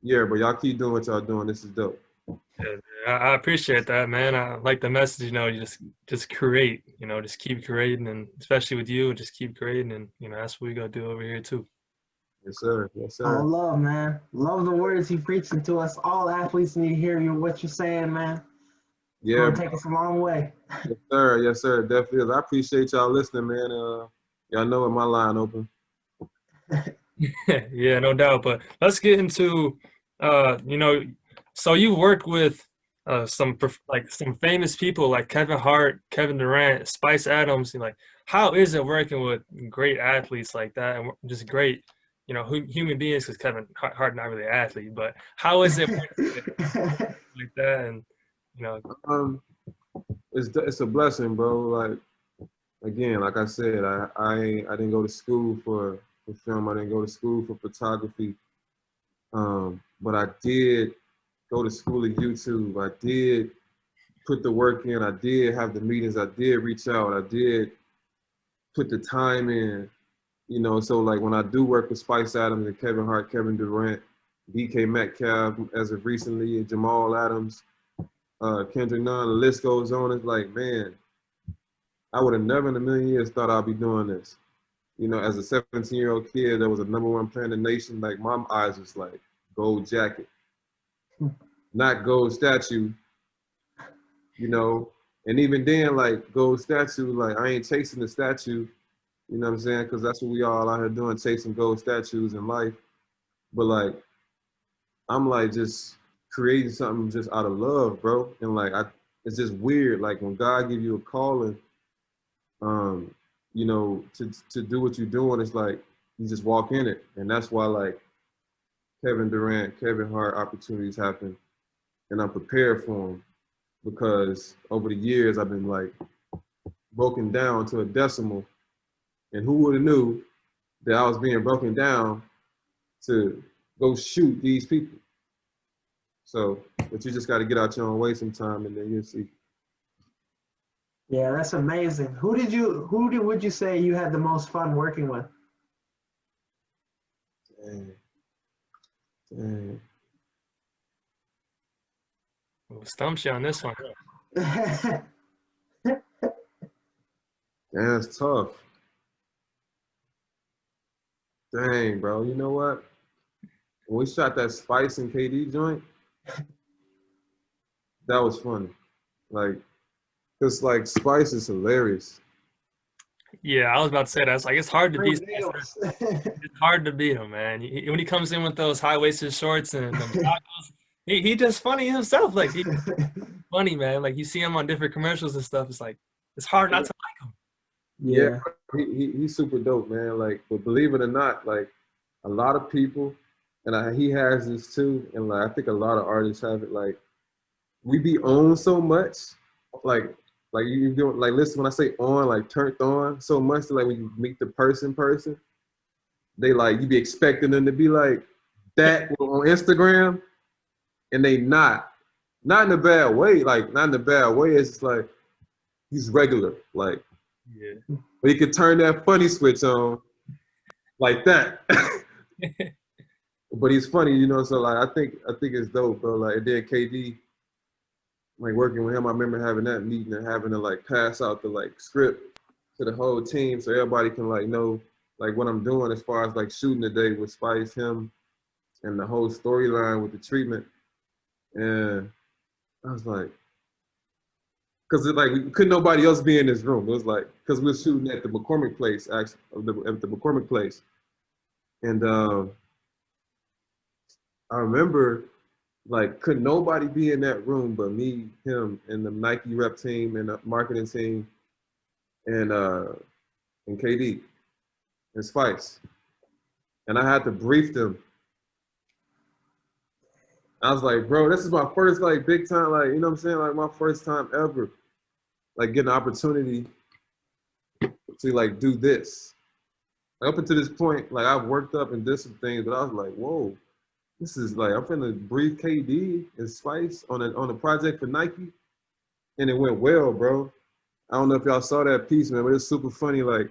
yeah, but y'all keep doing what y'all doing. This is dope. Yeah, I appreciate that, man. I like the message, you know, you just create, you know, just keep creating, and especially with you, just keep creating, and you know, that's what we gotta do over here too. Yes, sir. Yes, I sir. love, man. Love the words you preaching to us. All athletes need to hear you, what you're saying, man. It's Yeah, gonna take us a long way. yes, sir. Yes, sir. Definitely is. I appreciate y'all listening, man. Y'all know what my line open. Yeah, no doubt. But let's get into, you know, so you work with some some famous people like Kevin Hart, Kevin Durant, Spice Adams. And like, how is it working with great athletes like that, and just great, you know, human beings? Because Kevin Hart not really an athlete, but how is it working with like that? And you know, It's a blessing, bro. Like again, like I said, I didn't go to school for film. I didn't go to school for photography. But I did go to school at YouTube. I did put the work in. I did have the meetings. I did reach out. I did put the time in. You know, so like when I do work with Spice Adams and Kevin Hart, Kevin Durant, DK Metcalf as of recently, and Jamal Adams, Kendrick Nunn, the list goes on. It's like, man, I would have never in a million years thought I'd be doing this. You know, as a 17-year-old kid that was a #1 player in the nation, like my eyes was like gold jacket, not gold statue, you know. And even then, like gold statue, like I ain't chasing the statue, you know what I'm saying? Because that's what we all out here doing, chasing gold statues in life. But like, I'm like just creating something just out of love, bro. And like, it's just weird. Like when God give you a calling, you know, to do what you're doing, it's like you just walk in it. And that's why like Kevin Durant, Kevin Hart opportunities happen, and I'm prepared for them because over the years I've been like broken down to a decimal, and who would have knew that I was being broken down to go shoot these people. So, but you just got to get out your own way sometime, and then you'll see. Yeah, that's amazing. Would you say you had the most fun working with? Dang. we'll stump you on this one. Damn, it's tough. Dang, bro. You know what? When we shot that Spice and KD joint, that was funny. Like, cause like Spice is hilarious. Yeah, I was about to say that. It's like it's hard to beat. Reels. It's hard to beat him, man. When he comes in with those high-waisted shorts and the goggles, he just funny himself. Like he's funny, man. Like you see him on different commercials and stuff. It's like it's hard not to like him. Yeah, he's super dope, man. Like, but believe it or not, like a lot of people, and he has this too, and like I think a lot of artists have it. Like, we be on so much, like you doing like listen when I say on, like turned on so much that like when you meet the person, they like you be expecting them to be like that on Instagram, and they not in a bad way, like not in a bad way. It's just like he's regular, like. Yeah. But he could turn that funny switch on like that. but he's funny, you know. So like, I think it's dope, bro. Like, and then KD, like working with him, I remember having that meeting and having to like pass out the like script to the whole team so everybody can like know like what I'm doing as far as like shooting today with Spice, him, and the whole storyline with the treatment. And I was like, because like couldn't nobody else be in this room. It was like because we were shooting at the McCormick place, actually, at the McCormick place, and I remember like couldn't nobody be in that room but me, him, and the Nike rep team and the marketing team, and KD and Spice, and I had to brief them. I was like, bro, this is my first like big time, like, you know what I'm saying, like my first time ever, like getting an opportunity to like do this. Like, up until this point, like I've worked up and did some things, but I was like, whoa, this is like I'm finna brief KD and Spice on a project for Nike, and it went well, bro. I don't know if y'all saw that piece, man, but it's super funny. Like,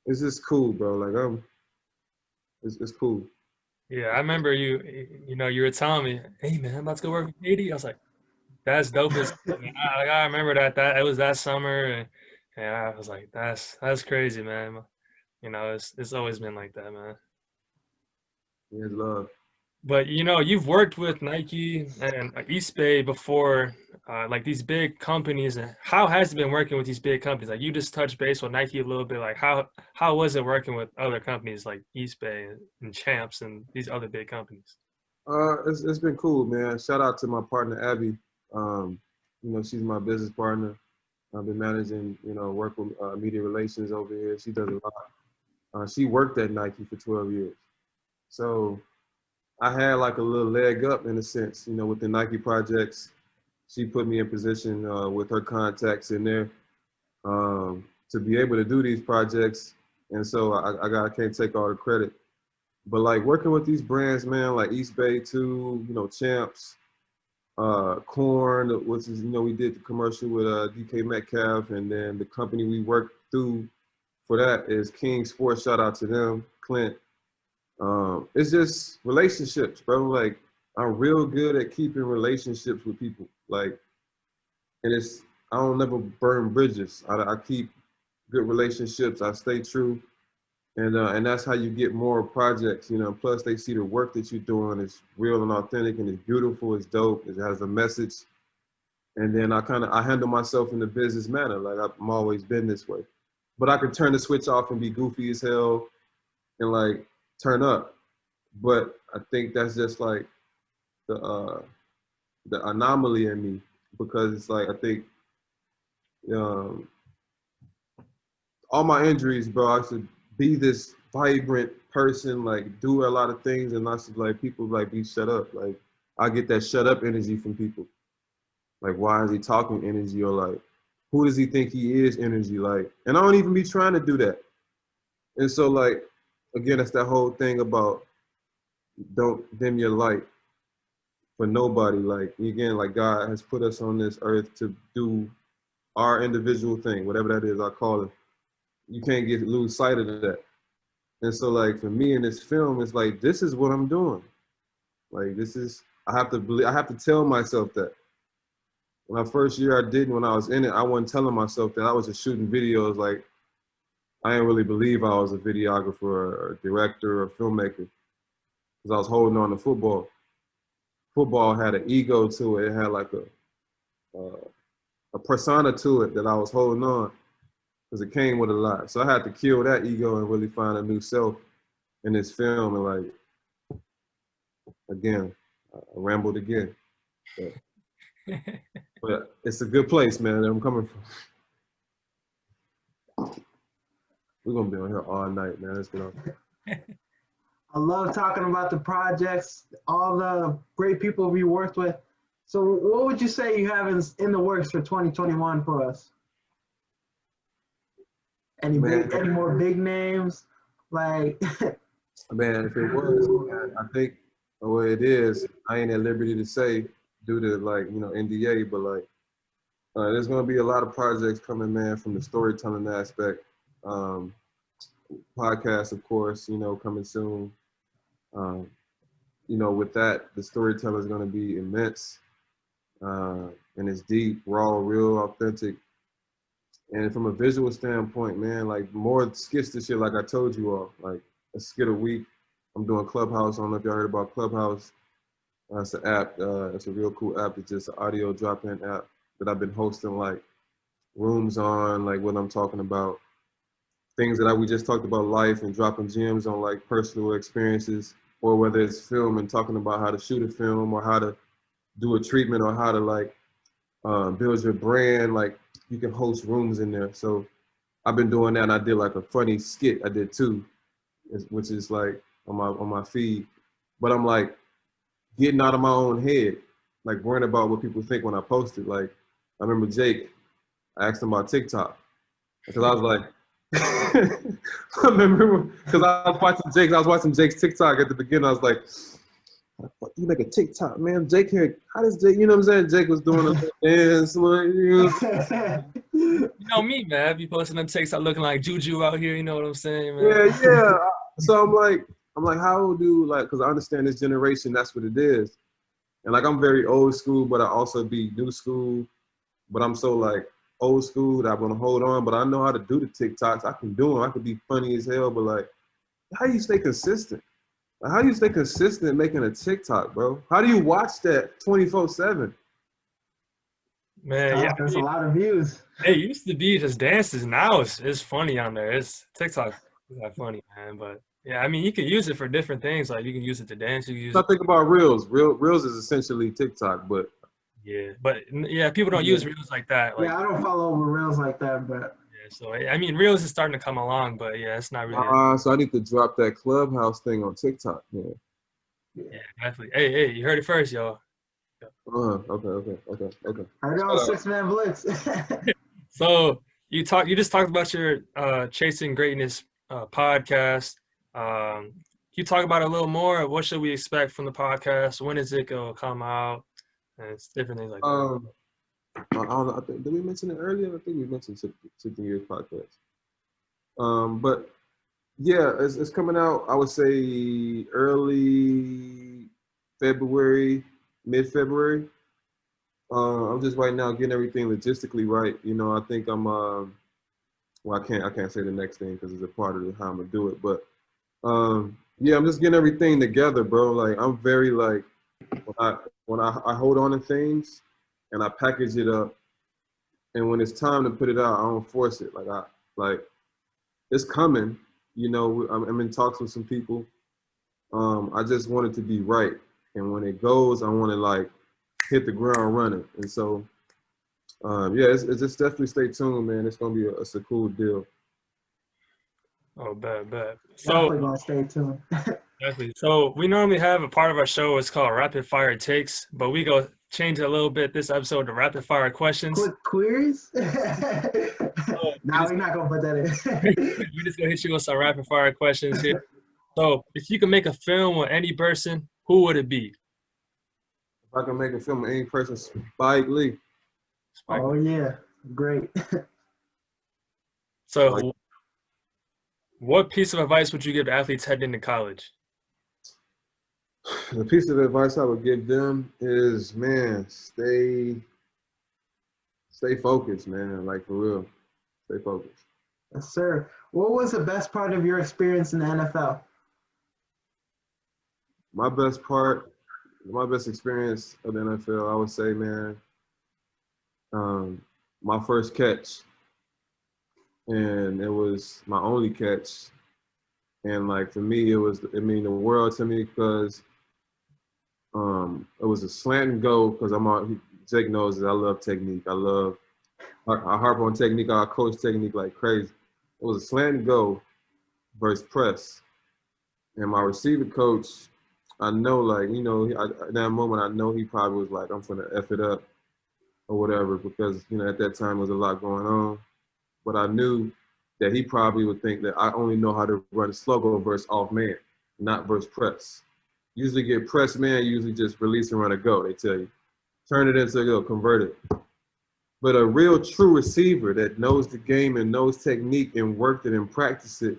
it's just cool, bro. Like it's cool. Yeah, I remember you know, you were telling me, hey man, I'm about to go work with KD. I was like, that's dope as man. I remember that it was that summer, and I was like, that's crazy, man. You know, it's always been like that, man. Yeah, it's love. But you know, you've worked with Nike and Eastbay before, like these big companies. And how has it been working with these big companies? Like you just touched base with Nike a little bit. Like how was it working with other companies like Eastbay and Champs and these other big companies? It's been cool, man. Shout out to my partner Abby. You know, she's my business partner. I've been managing, you know, work with media relations over here. She does a lot. She worked at Nike for 12 years. So I had like a little leg up in a sense, you know, with the Nike projects. She put me in position with her contacts in there to be able to do these projects. And so I can't take all the credit. But like working with these brands, man, like Eastbay too, you know, Champs, Corn, which is, you know, we did the commercial with DK Metcalf, and then the company we worked through for that is King Sports. Shout out to them, Clint. It's just relationships, bro. Like I'm real good at keeping relationships with people. Like, and I don't never burn bridges. I keep good relationships. I stay true. And that's how you get more projects, you know. Plus, they see the work that you're doing is real and authentic, and it's beautiful, it's dope, it has a message. And then I handle myself in a business manner, like I'm always been this way. But I could turn the switch off and be goofy as hell, and like turn up. But I think that's just like the anomaly in me, because it's like I think um, all my injuries, bro, I should be this vibrant person, like do a lot of things, and I should like people like be shut up. Like I get that shut up energy from people. Like, why is he talking energy, or like who does he think he is energy? Like, and I don't even be trying to do that. And so like again, it's that whole thing about don't dim your light for nobody. Like again, like God has put us on this earth to do our individual thing, whatever that is, I call it. You can't lose sight of that. And so like for me in this film, it's like this is what I'm doing. Like this is I have to tell myself that. When I first year I didn't, when I was in it, I wasn't telling myself that. I was just shooting videos. Like I didn't really believe I was a videographer or director or filmmaker, because I was holding on to football. Football had an ego to it. It had like a persona to it that I was holding on, because it came with a lot. So I had to kill that ego and really find a new self in this film. And like, again, I rambled again. But it's a good place, man, that I'm coming from. We're going to be on here all night, man. Let's get on. I love talking about the projects, all the great people we worked with. So what would you say you have in the works for 2021 for us? Any more big names? Like Man, if it was, man, I think the way it is, I ain't at liberty to say due to like, you know, NDA, but like there's going to be a lot of projects coming, man, from the storytelling aspect. Podcast, of course, you know, coming soon. with that, the storytelling is going to be immense, and it's deep, raw, real, authentic. And from a visual standpoint, man, like more skits this year, like I told you all, like a skit a week. I'm doing Clubhouse. I don't know if y'all heard about Clubhouse. It's an app. It's a real cool app. It's just an audio drop-in app that I've been hosting like rooms on, like what I'm talking about, things that we just talked about, life, and dropping gems on like personal experiences, or whether it's film and talking about how to shoot a film or how to do a treatment or how to like build your brand. Like you can host rooms in there. So I've been doing that, and I did like a funny skit. I did too, which is like on my feed. But I'm like getting out of my own head, like worrying about what people think when I post it. Like I remember Jake, I asked him about TikTok because I was like, I remember because I was watching Jake's TikTok at the beginning. I was like, you make a TikTok, man. Jake here, how does Jake, you know what I'm saying? Jake was doing a little dance, like, You know me, man. I be posting them TikTok looking like Juju out here. You know what I'm saying, man? yeah. So I'm like, how do like, because I understand this generation, that's what it is. And like, I'm very old school, but I also be new school. But I'm so like old school that I'm gonna hold on. But I know how to do the TikToks. I can do them. I could be funny as hell. But like, how do you stay consistent? Like, how do you stay consistent making a TikTok, bro? How do you watch that 24/7? Man, yeah. There's a lot of views. It used to be just dances. Now it's funny on there. It's TikTok is not funny, man. But yeah, I mean, you can use it for different things. Like you can use it to dance. You can use I it. think about Reels. Reels is essentially TikTok, but Yeah, but yeah, people don't use reels like that. Like, Yeah, I don't follow over reels like that, but yeah, so I mean, reels is starting to come along, but yeah, it's not really. so I need to drop that Clubhouse thing on TikTok, man. Yeah, definitely. Hey, you heard it first, y'all. Okay. I know 6-Man Blitz. So you just talked about your Chasing Greatness podcast. Can you talk about it a little more? What should we expect from the podcast? When is it gonna come out? And it's different things like that. I don't know. Did we mention it earlier? I think we mentioned 15 years podcast. But yeah, it's coming out. I would say early February, mid-February. I'm just right now getting everything logistically right. You know, I think I'm. Well, I can't say the next thing because it's a part of how I'm gonna do it. But yeah, I'm just getting everything together, bro. Like I'm very like when I hold on to things and I package it up, and when it's time to put it out, I don't force it. Like it's coming. You know, I'm in talks with some people. I just want it to be right, and when it goes, I want to like hit the ground running. And so, yeah, it's just definitely stay tuned, man. It's gonna be it's a cool deal. Oh, bad. Definitely gonna stay tuned. Exactly. So we normally have a part of our show. It's called Rapid Fire Takes, but we go change it a little bit this episode to Rapid Fire Questions. Quick queries? Now we're not gonna put that in. We're just gonna hit you with some rapid fire questions here. So if you could make a film with any person, who would it be? If I can make a film with any person, Spike Lee. Oh yeah, great. So what piece of advice would you give to athletes heading into college? The piece of advice I would give them is, man, stay focused, man. Like for real, stay focused. Yes, sir. What was the best part of your experience in the NFL? My best experience of the NFL, I would say, man, my first catch, and it was my only catch, and like for me, it mean the world to me because it was a slant and go because Jake knows that I love technique. I harp on technique. I coach technique like crazy. It was a slant and go versus press, and my receiver coach, I know, like, you know, at that moment, I know he probably was like, I'm finna F it up or whatever because, you know, at that time there was a lot going on. But I knew that he probably would think that I only know how to run slow go versus off man, not versus press. Usually get press man, usually just release and run a go, they tell you. Turn it into a go, convert it. But a real true receiver that knows the game and knows technique and worked it and practiced it,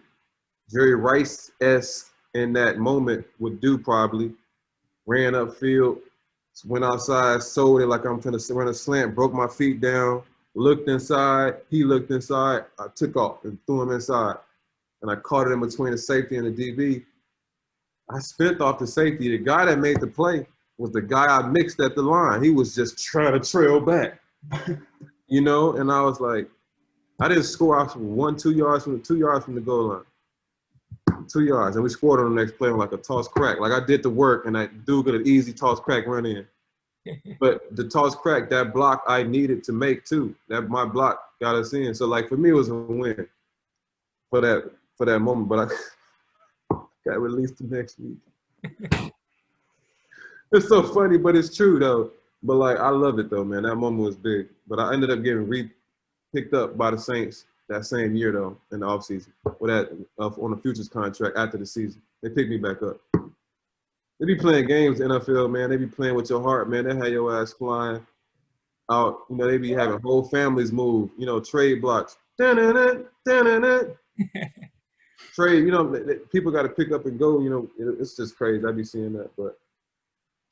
Jerry Rice-esque in that moment would do probably, ran upfield, went outside, sold it like I'm trying to run a slant, broke my feet down, looked inside, he looked inside, I took off and threw him inside. And I caught it in between the safety and the DB. I spent off the safety. The guy that made the play was the guy I mixed at the line. He was just trying to trail back, you know? And I was like, I didn't score. I was 2 yards from the goal line. 2 yards. And we scored on the next play on like a toss crack. Like I did the work and that dude got an easy toss crack run in. But the toss crack, that block I needed to make too. That my block got us in. So like for me it was a win for that moment. But I got released the next week. It's so funny, but it's true though. But like I loved it though, man. That moment was big. But I ended up getting picked up by the Saints that same year though in the offseason. With that on a futures contract after the season. They picked me back up. They be playing games in the NFL, man. They be playing with your heart, man. They have your ass flying out. You know, they be having whole families move, you know, trade blocks. Trade, you know, people got to pick up and go. You know, it's just crazy. I be seeing that. But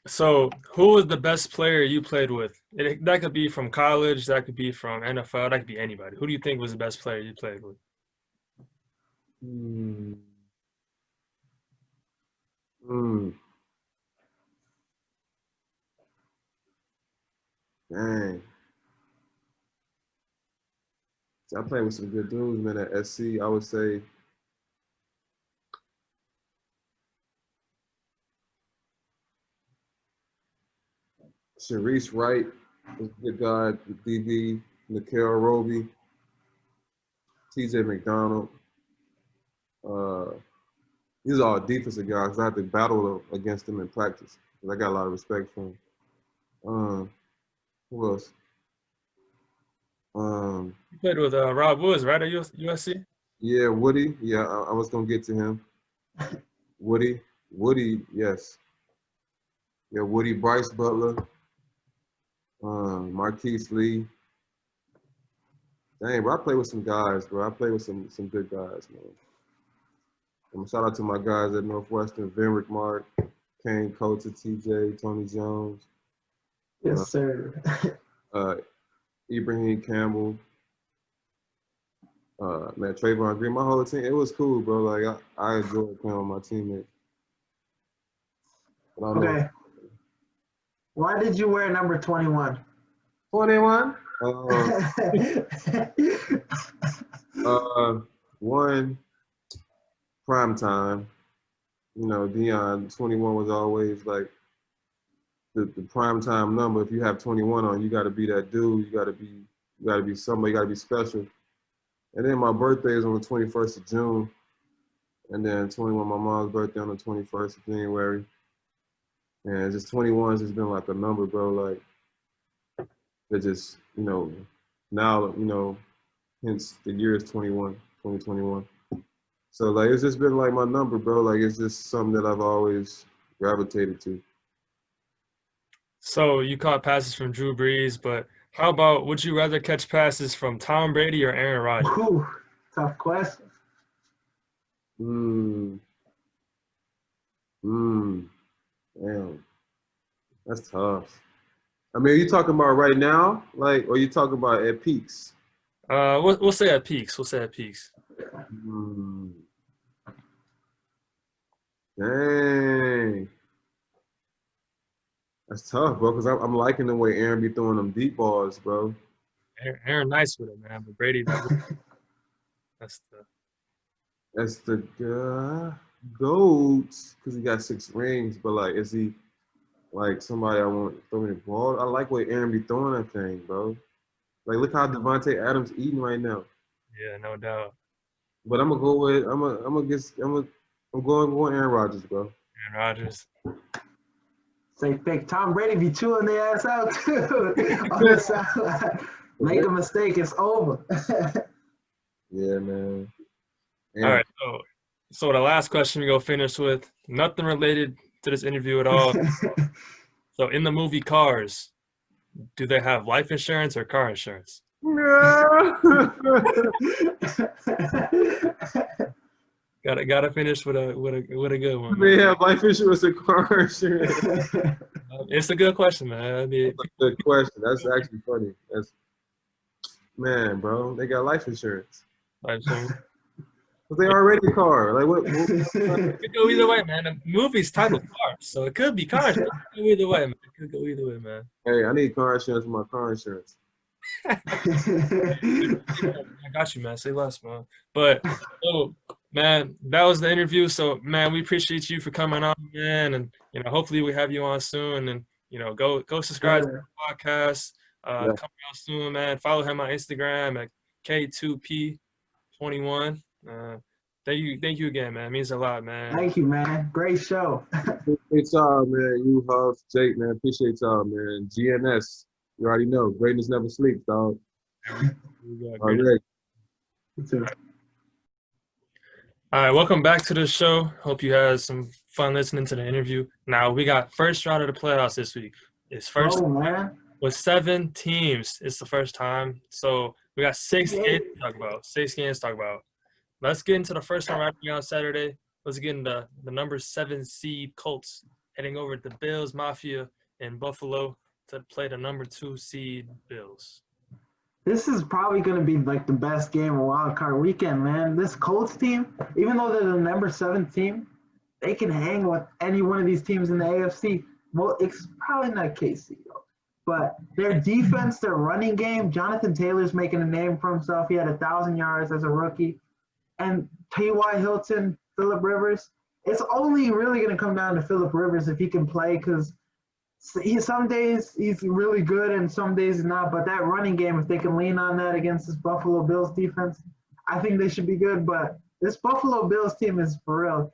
So, who was the best player you played with? That could be from college. That could be from NFL. That could be anybody. Who do you think was the best player you played with? Dang. I played with some good dudes, man, at SC. I would say Sharice Wright was a good guy, DB, Nikhil Roby, TJ McDonald. These are all defensive guys. I had to battle against them in practice. I got a lot of respect for them. Who else? You played with Rob Woods, right, at USC? Yeah, Woody. Yeah, I was going to get to him. Woody, yes. Yeah, Woody, Bryce Butler, Marquise Lee. Dang, bro, I play with some guys, bro. I play with some good guys, man. Shout out to my guys at Northwestern, Venrick Mark, Kane Coates, TJ, Tony Jones. Yes, sir. Ibrahim Campbell. Man, Trayvon Green, my whole team. It was cool, bro. Like, I enjoyed playing with my teammates. Okay. Why did you wear number 21? 21? One, prime time. You know, Deion, 21 was always like the prime time number. If you have 21 on, you got to be that dude. You got to be somebody. You got to be special. And then my birthday is on the 21st of June. And then 21, my mom's birthday on the 21st of January. And just 21 has just been like a number, bro. Like, it just, you know, now, you know, hence the year is 2021. So, like, it's just been like my number, bro. Like, it's just something that I've always gravitated to. So, you caught passes from Drew Brees, but how about, would you rather catch passes from Tom Brady or Aaron Rodgers? Ooh, tough question. Damn. That's tough. I mean, are you talking about right now? Like, or are you talking about at peaks? We'll say at peaks. Dang. That's tough, bro, because I'm liking the way Aaron be throwing them deep balls, bro. Aaron nice with it, man. But Brady, that's the GOAT, because he got 6 rings. But, like, is he, like, somebody I want to throw me the ball? I like the way Aaron be throwing that thing, bro. Like, look how Devontae Adams eating right now. Yeah, no doubt. But I'm gonna go with I'm going Aaron Rodgers, bro. Aaron Rodgers. Say fake Tom Brady be chewing their ass out too on the sideline. Make a mistake, it's over. Yeah, man. All right, so the last question we go finish with, nothing related to this interview at all. So in the movie Cars, do they have life insurance or car insurance? No. Gotta finish with a good one. They Man. have life insurance and car insurance. It's a good question, man. I mean, That's a good question. That's actually funny. Man, bro, they got life insurance. life insurance. But they already a car. Like what? It could go either way, man. The movie's titled Cars, so it could be cars. It could go either way, man. It could go either way, man. Hey, I need car insurance for my car insurance. I got you, man. Say less, man. But, man, that was the interview. So, man, we appreciate you for coming on, man. And, hopefully we have you on soon. And, go subscribe to the podcast. Coming out soon, man. Follow him on Instagram at K2P21. Thank you again, man. It means a lot, man. Thank you, man. Great show. Appreciate y'all, man. You, Huff, Jake, man. Appreciate y'all, man. GNS. You already know. Greatness never sleeps, dog. All right. All right, welcome back to the show. Hope you had some fun listening to the interview. Now, we got first round of the playoffs this week. It's first man. With 7 teams. It's the first time. So we got 6 games to talk about. 6 games to talk about. Let's get into the first one right now on Saturday. Let's get into the number 7 seed Colts heading over to Bills Mafia in Buffalo to play the number 2 seed Bills. This is probably going to be like the best game of Wildcard weekend, man. This Colts team, even though they're the number 7 team, they can hang with any one of these teams in the AFC. Well, it's probably not KC, though. But their defense, their running game, Jonathan Taylor's making a name for himself. He had 1,000 yards as a rookie. And T.Y. Hilton, Phillip Rivers, it's only really going to come down to Phillip Rivers if he can play, because some days he's really good and some days he's not. But that running game, if they can lean on that against this Buffalo Bills defense, I think they should be good. But this Buffalo Bills team is for real.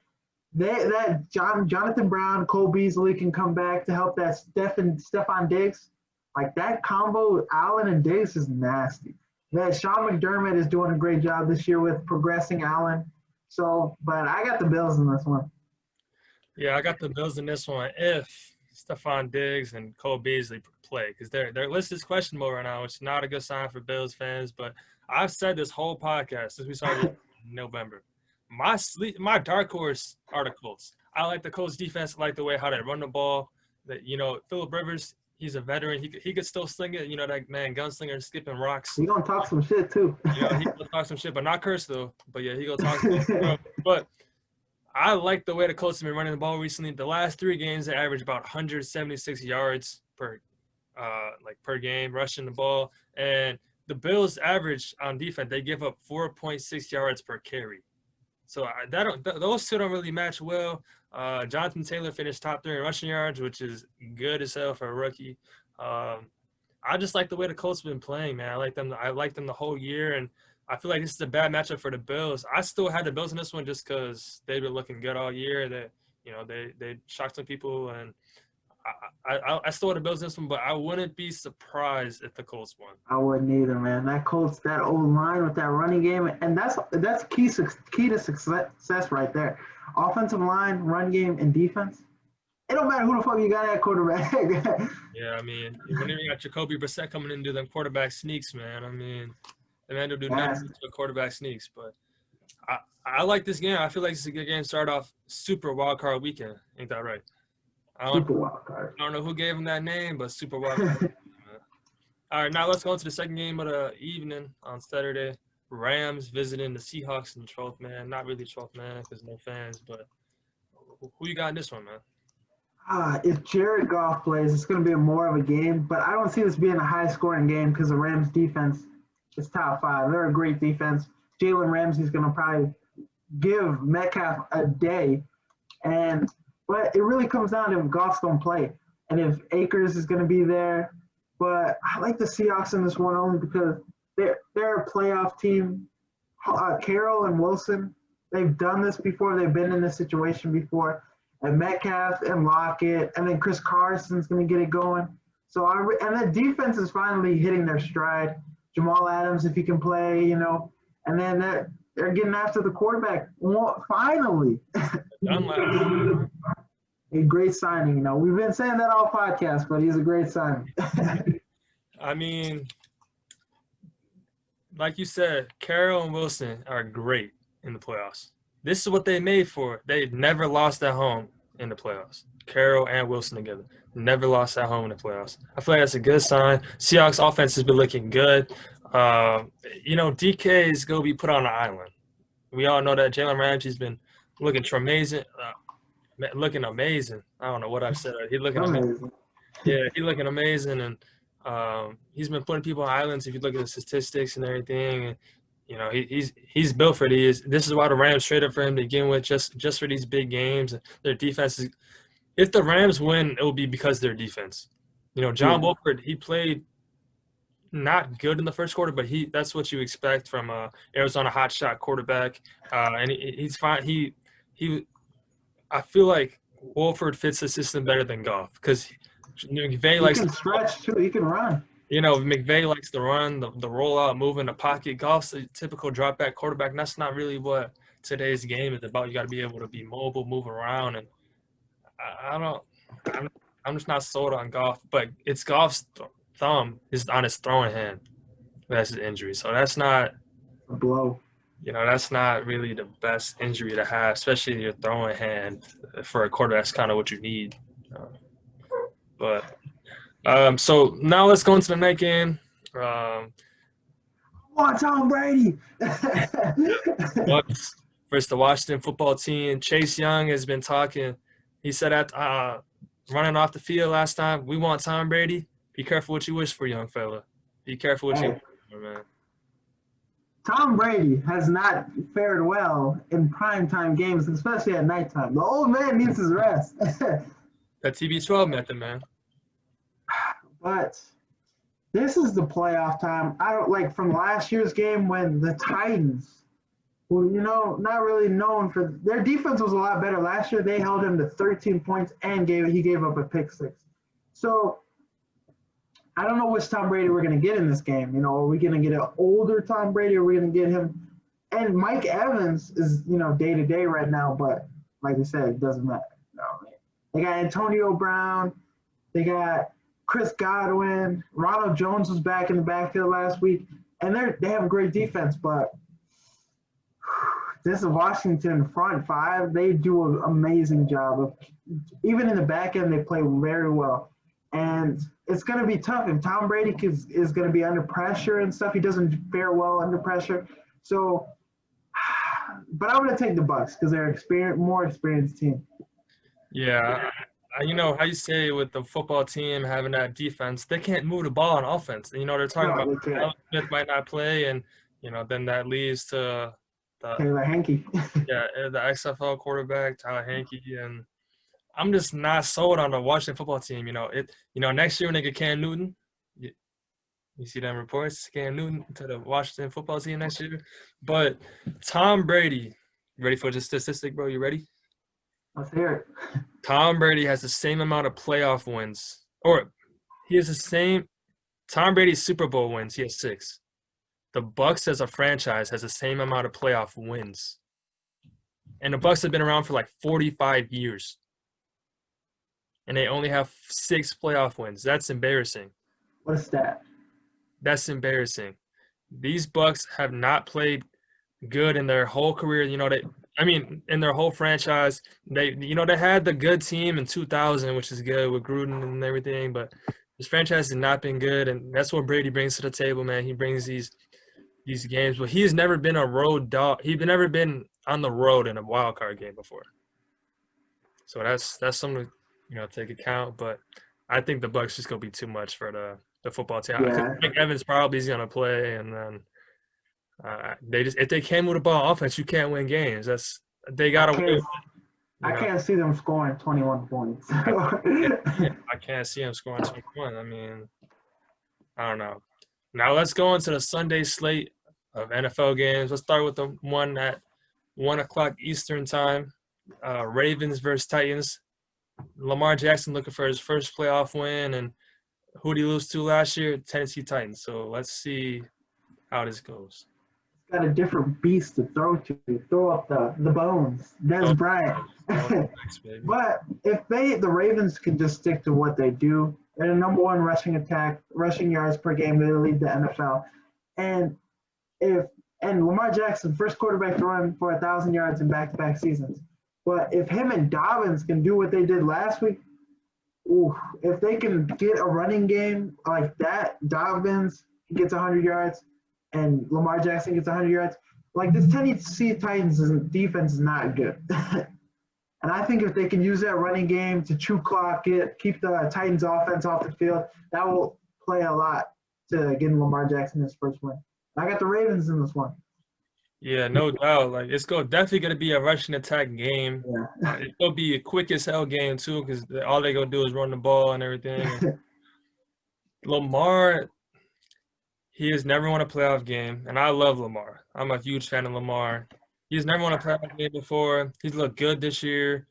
Jonathan Brown, Cole Beasley can come back to help that Stephon Diggs. Like that combo, Allen and Diggs, is nasty. That Sean McDermott is doing a great job this year with progressing Allen. So, but I got the Bills in this one. Yeah, I got the Bills in this one if Stephon Diggs and Cole Beasley play, because their list is questionable right now, which is not a good sign for Bills fans. But I've said this whole podcast since we started in November. My dark horse are the Colts. I like the Colts defense. I like the way how they run the ball. That Phillip Rivers, he's a veteran. He could still sling it. That man gunslinger skipping rocks. He gonna talk some shit too. He gonna talk some shit, but not curse though. But yeah, he gonna talk some shit. But I like the way the Colts have been running the ball recently. The last 3 games, they average about 176 yards per game rushing the ball. And the Bills average on defense, they give up 4.6 yards per carry. So those two don't really match well. Jonathan Taylor finished top 3 in rushing yards, which is good as hell for a rookie. I just like the way the Colts have been playing, man. I like them the whole year, and I feel like this is a bad matchup for the Bills. I still had the Bills in this one just because they've been looking good all year. They shocked some people, and I still had the Bills in this one, but I wouldn't be surprised if the Colts won. I wouldn't either, man. That Colts, that old line with that running game, and that's key to success right there. Offensive line, run game, and defense. It don't matter who the fuck you got at quarterback. Yeah, I mean, whenever you got Jacoby Brissett coming in and do them quarterback sneaks, man. I mean, the man will do nothing to quarterback sneaks. But I like this game. I feel like it's a good game to start off Super Wildcard weekend. Ain't that right? Super Wildcard. I don't know who gave him that name, but Super Wildcard. All right, now let's go into the second game of the evening on Saturday. Rams visiting the Seahawks in the 12th man. Not really 12th man because no fans, but who you got in this one, man? If Jared Goff plays, it's going to be more of a game, but I don't see this being a high-scoring game because the Rams' defense is top 5. They're a great defense. Jalen Ramsey's going to probably give Metcalf a day, but it really comes down to if Goff's going to play and if Akers is going to be there. But I like the Seahawks in this one only because they're a playoff team. Carroll and Wilson, they've done this before. They've been in this situation before. And Metcalf and Lockett, and then Chris Carson's going to get it going. So and the defense is finally hitting their stride. Jamal Adams, if he can play, and then they're getting after the quarterback. Finally. A great signing. We've been saying that all podcast, but he's a great signing. I mean, like you said, Carroll and Wilson are great in the playoffs. this is what they made for. They never lost at home in the playoffs. Carroll and Wilson together. Never lost at home in the playoffs. I feel like that's a good sign. Seahawks offense has been looking good. DK is going to be put on an island. We all know that Jalen Ramsey's been looking amazing. Looking amazing. I don't know what I've said. He's looking amazing. Yeah, he's looking amazing, and he's been putting people on islands. If you look at the statistics and everything, and he's built for these. This is why the Rams traded for him to begin with, just for these big games. Their defense is. If the Rams win, it will be because of their defense. John Wolford, he played not good in the first quarter, but that's what you expect from Arizona hotshot quarterback, and he's fine. I feel like Wolford fits the system better than Goff because McVay likes to stretch too. He can run. McVay likes to run, the rollout, move in the pocket. Goff's a typical drop back quarterback, and that's not really what today's game is about. You got to be able to be mobile, move around, and I'm just not sold on Goff. But it's Goff's thumb is on his throwing hand. That's his injury, so that's not a blow. That's not really the best injury to have, especially your throwing hand for a quarterback. That's kind of what you need. So now let's go into the night game. Tom Brady. Bucks versus the Washington football team. Chase Young has been talking. He said at running off the field last time, we want Tom Brady. Be careful what you wish for, young fella. Be careful what you wish for, man. Tom Brady has not fared well in primetime games, especially at nighttime. The old man needs his rest. That TB12 method, man. But this is the playoff time. I don't like from last year's game when the Titans, who not really known for their defense was a lot better last year. They held him to 13 points and he gave up a pick six. So I don't know which Tom Brady we're going to get in this game. Are we going to get an older Tom Brady or are we going to get him? And Mike Evans is, day to day right now, but like we said, it doesn't matter. No, they got Antonio Brown. They got Chris Godwin. Ronald Jones was back in the backfield last week. And they have a great defense, but this is Washington front five. They do an amazing job. Even in the back end, they play very well. And it's going to be tough. And Tom Brady is going to be under pressure and stuff. He doesn't fare well under pressure. So, but I'm going to take the Bucs because they're more experienced team. Yeah. How you say with the football team having that defense, they can't move the ball on offense. They're talking about Alex Smith might not play, and, then that leads to Taylor Hanke. The XFL quarterback, Tyler Hanke, and I'm just not sold on the Washington football team. Next year when they get Cam Newton, you see them reports, Cam Newton to the Washington football team next year. But Tom Brady, ready for the statistic, bro? You ready? Let's hear it. Tom Brady has the same amount of playoff wins, or he has the same. Tom Brady's Super Bowl wins, he has 6. The Bucs as a franchise has the same amount of playoff wins. And the Bucs have been around for like 45 years. And they only have 6 playoff wins. That's embarrassing. What a stat. That's embarrassing. These Bucs have not played good in their whole career. In their whole franchise. They had the good team in 2000, which is good with Gruden and everything. But this franchise has not been good. And that's what Brady brings to the table, man. He brings these games. But he's never been a road dog. He's never been on the road in a wild card game before. So that's something to take account. But I think the Bucs just gonna be too much for the football team. Yeah. I think Evans probably is gonna play, and then if they can't move the ball offense, you can't win games. They gotta win. I can't see them scoring 21 points. I can't see them scoring 21. I don't know. Now let's go into the Sunday slate of NFL games. Let's start with the one at 1 o'clock Eastern time. Ravens versus Titans. Lamar Jackson looking for his first playoff win, and who did he lose to last year? Tennessee Titans. So let's see how this goes. Got a different beast to throw to. Throw up the bones. Des Bryant. But if the Ravens can just stick to what they do, they're the number 1 rushing yards per game. They lead the NFL. And if And Lamar Jackson, first quarterback to run for 1,000 yards in back-to-back seasons. But if him and Dobbins can do what they did last week, ooh, if they can get a running game like that, Dobbins gets 100 yards and Lamar Jackson gets 100 yards, like this Tennessee Titans defense is not good. And I think if they can use that running game to chew clock it, keep the Titans offense off the field, that will play a lot to getting Lamar Jackson his first win. I got the Ravens in this one. Yeah, no doubt. Like it's definitely gonna be a rushing attack game. Yeah. It's gonna be a quick as hell game too, because all they gonna do is run the ball and everything. Lamar, he has never won a playoff game, and I love Lamar. I'm a huge fan of Lamar. He's never won a playoff game before. He's looked good this year.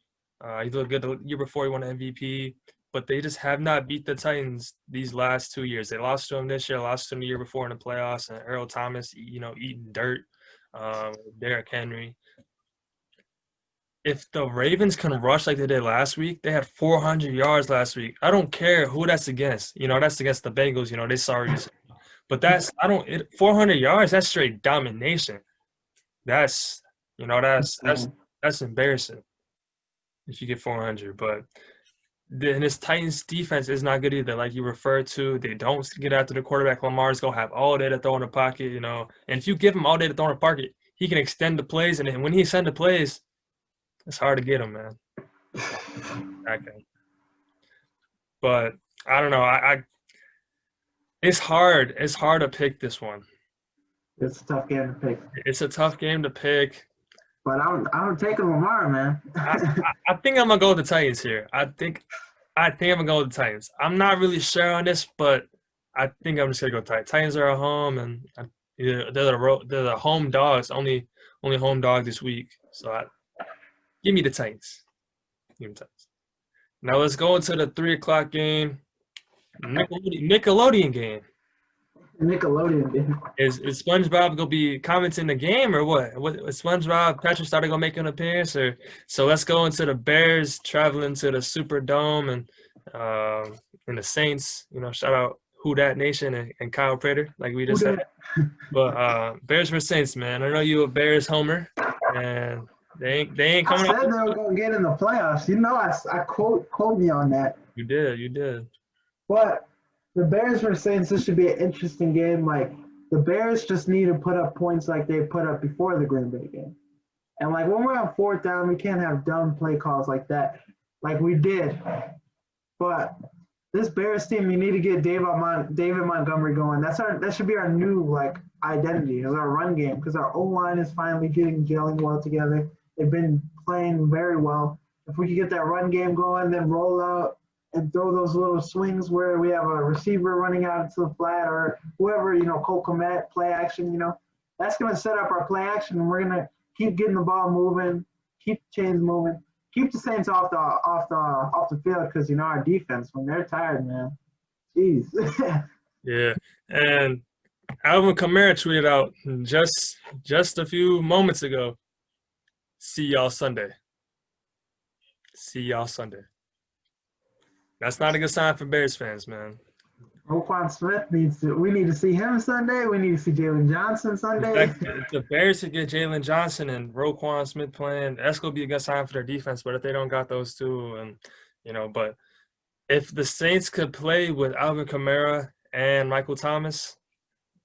He looked good the year before he won an MVP. But they just have not beat the Titans these last 2 years. They lost to him this year, lost to him the year before in the playoffs, and Earl Thomas, eating dirt. Derrick Henry. If the Ravens can rush like they did last week, they had 400 yards last week. I don't care who that's against. That's against the Bengals. They sorry. But 400 yards, that's straight domination. That's embarrassing if you get 400. But then this Titans defense is not good either, like you referred to. They don't get after the quarterback. Lamar's going to have all day to throw in the pocket, And if you give him all day to throw in the pocket, he can extend the plays. And then when he extends the plays, it's hard to get him, man. Okay. But I don't know. It's hard. It's hard to pick this one. It's a tough game to pick. It's a tough game to pick. But I'm taking Lamar, man. I think I'm gonna go with the Titans here. I think I'm gonna go with the Titans. I'm not really sure on this, but I think I'm just gonna go Titans. Titans are at home, and they're the home dogs. Only home dog this week. So give me the Titans. Give me the Titans. Now let's go into the 3:00 game, Nickelodeon game. Nickelodeon game. Is SpongeBob gonna be commenting the game or what? What SpongeBob Patrick started gonna make an appearance or so? Let's go into the Bears traveling to the Superdome and the Saints. Shout out Who Dat Nation and Kyle Prater, like we just said. But Bears versus Saints, man. I know you a Bears homer, and they ain't coming. I said they were gonna get in the playoffs. I quote me on that. You did. But the Bears versus Saints, this should be an interesting game. Like, the Bears just need to put up points like they put up before the Green Bay game. And, like, when we're on 4th down, we can't have dumb play calls like that, like we did. But this Bears team, you need to get David Montgomery going. That should be our new, like, identity is our run game because our O-line is finally gelling well together. They've been playing very well. If we could get that run game going, then roll out and throw those little swings where we have a receiver running out into the flat or whoever, Cole Kmet, play action, that's going to set up our play action, and we're going to keep getting the ball moving, keep the chains moving, keep the Saints off the field because, our defense, when they're tired, man, jeez. Yeah, and Alvin Kamara tweeted out just a few moments ago, see y'all Sunday. That's not a good sign for Bears fans, man. Roquan Smith we need to see him Sunday. We need to see Jalen Johnson Sunday. If the Bears to get Jalen Johnson and Roquan Smith playing, that's going to be a good sign for their defense. But if they don't got those two, and but if the Saints could play with Alvin Kamara and Michael Thomas,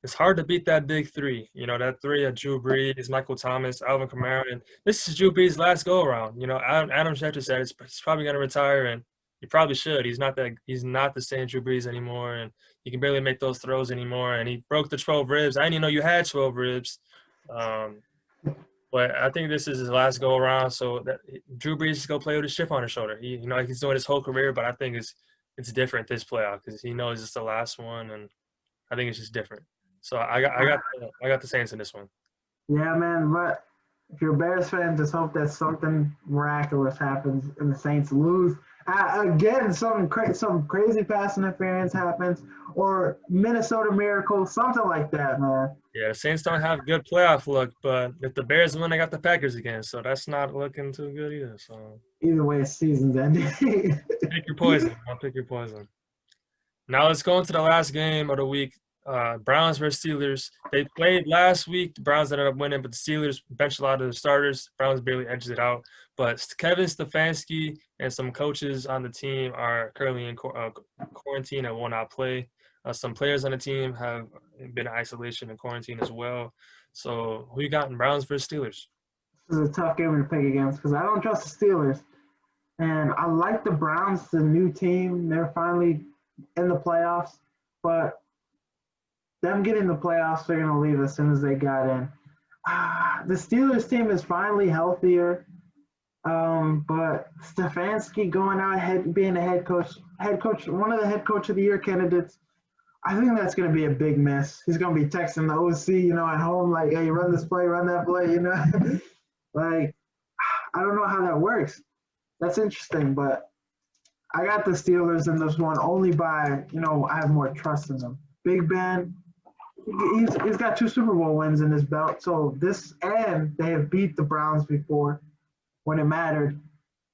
it's hard to beat that big three. That three of Drew Brees, Michael Thomas, Alvin Kamara. And this is Drew Brees' last go-around. Adam Schefter said he's probably going to retire, and he probably should. He's not the same Drew Brees anymore, and he can barely make those throws anymore. And he broke the 12 ribs. I didn't even know you had 12 ribs. But I think this is his last go around. So that Drew Brees is gonna play with a chip on his shoulder. He's doing his whole career, but I think it's different this playoff because he knows it's the last one, and I think it's just different. So I got the Saints in this one. Yeah, man. But if you're a Bears fan, just hope that something miraculous happens and the Saints lose. Again, some crazy pass interference happens, or Minnesota Miracle, something like that, man. Yeah, the Saints don't have good playoff luck, but if the Bears win, they got the Packers again, so that's not looking too good either. So either way, season's ending. Pick your poison. I'll pick your poison. Now let's go into the last game of the week. Browns versus Steelers. They played last week. The Browns ended up winning, but the Steelers benched a lot of the starters. Browns barely edged it out. But Kevin Stefanski and some coaches on the team are currently in quarantine and will not play. Some players on the team have been in isolation and quarantine as well. So who you got in Browns versus Steelers? This is a tough game to pick against because I don't trust the Steelers. And I like the Browns, the new team. They're finally in the playoffs. But them getting the playoffs, they're going to leave as soon as they got in. The Steelers team is finally healthier. But Stefanski going out ahead, being a head coach, one of the head coach of the year candidates, I think that's going to be a big miss. He's going to be texting the OC, at home, like, hey, run this play, run that play, Like, I don't know how that works. That's interesting, but I got the Steelers in this one only by, I have more trust in them. Big Ben, he's got 2 Super Bowl wins in his belt. So they have beat the Browns before when it mattered,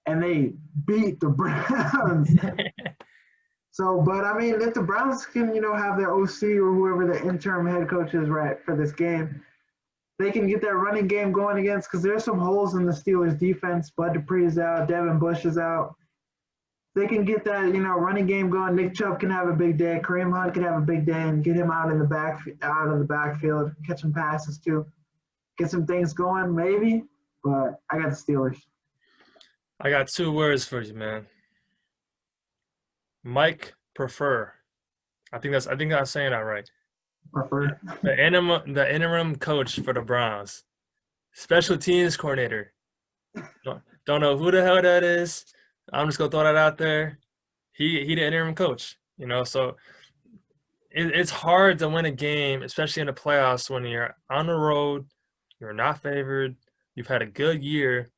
and they beat the Browns. So, but I mean, if the Browns can, have their OC or whoever the interim head coach is right for this game, they can get that running game going against, because there's some holes in the Steelers defense. Bud Dupree is out, Devin Bush is out. They can get that, running game going. Nick Chubb can have a big day. Kareem Hunt can have a big day and get him out of the backfield, catch some passes too, get some things going maybe. But I got the Steelers. I got 2 words for you, man. Mike Prefer. I think I'm saying that right. Prefer. The interim coach for the Browns. Special teams coordinator. Don't know who the hell that is. I'm just gonna throw that out there. He the interim coach. So it's hard to win a game, especially in the playoffs, when you're on the road, you're not favored, you've had a good year,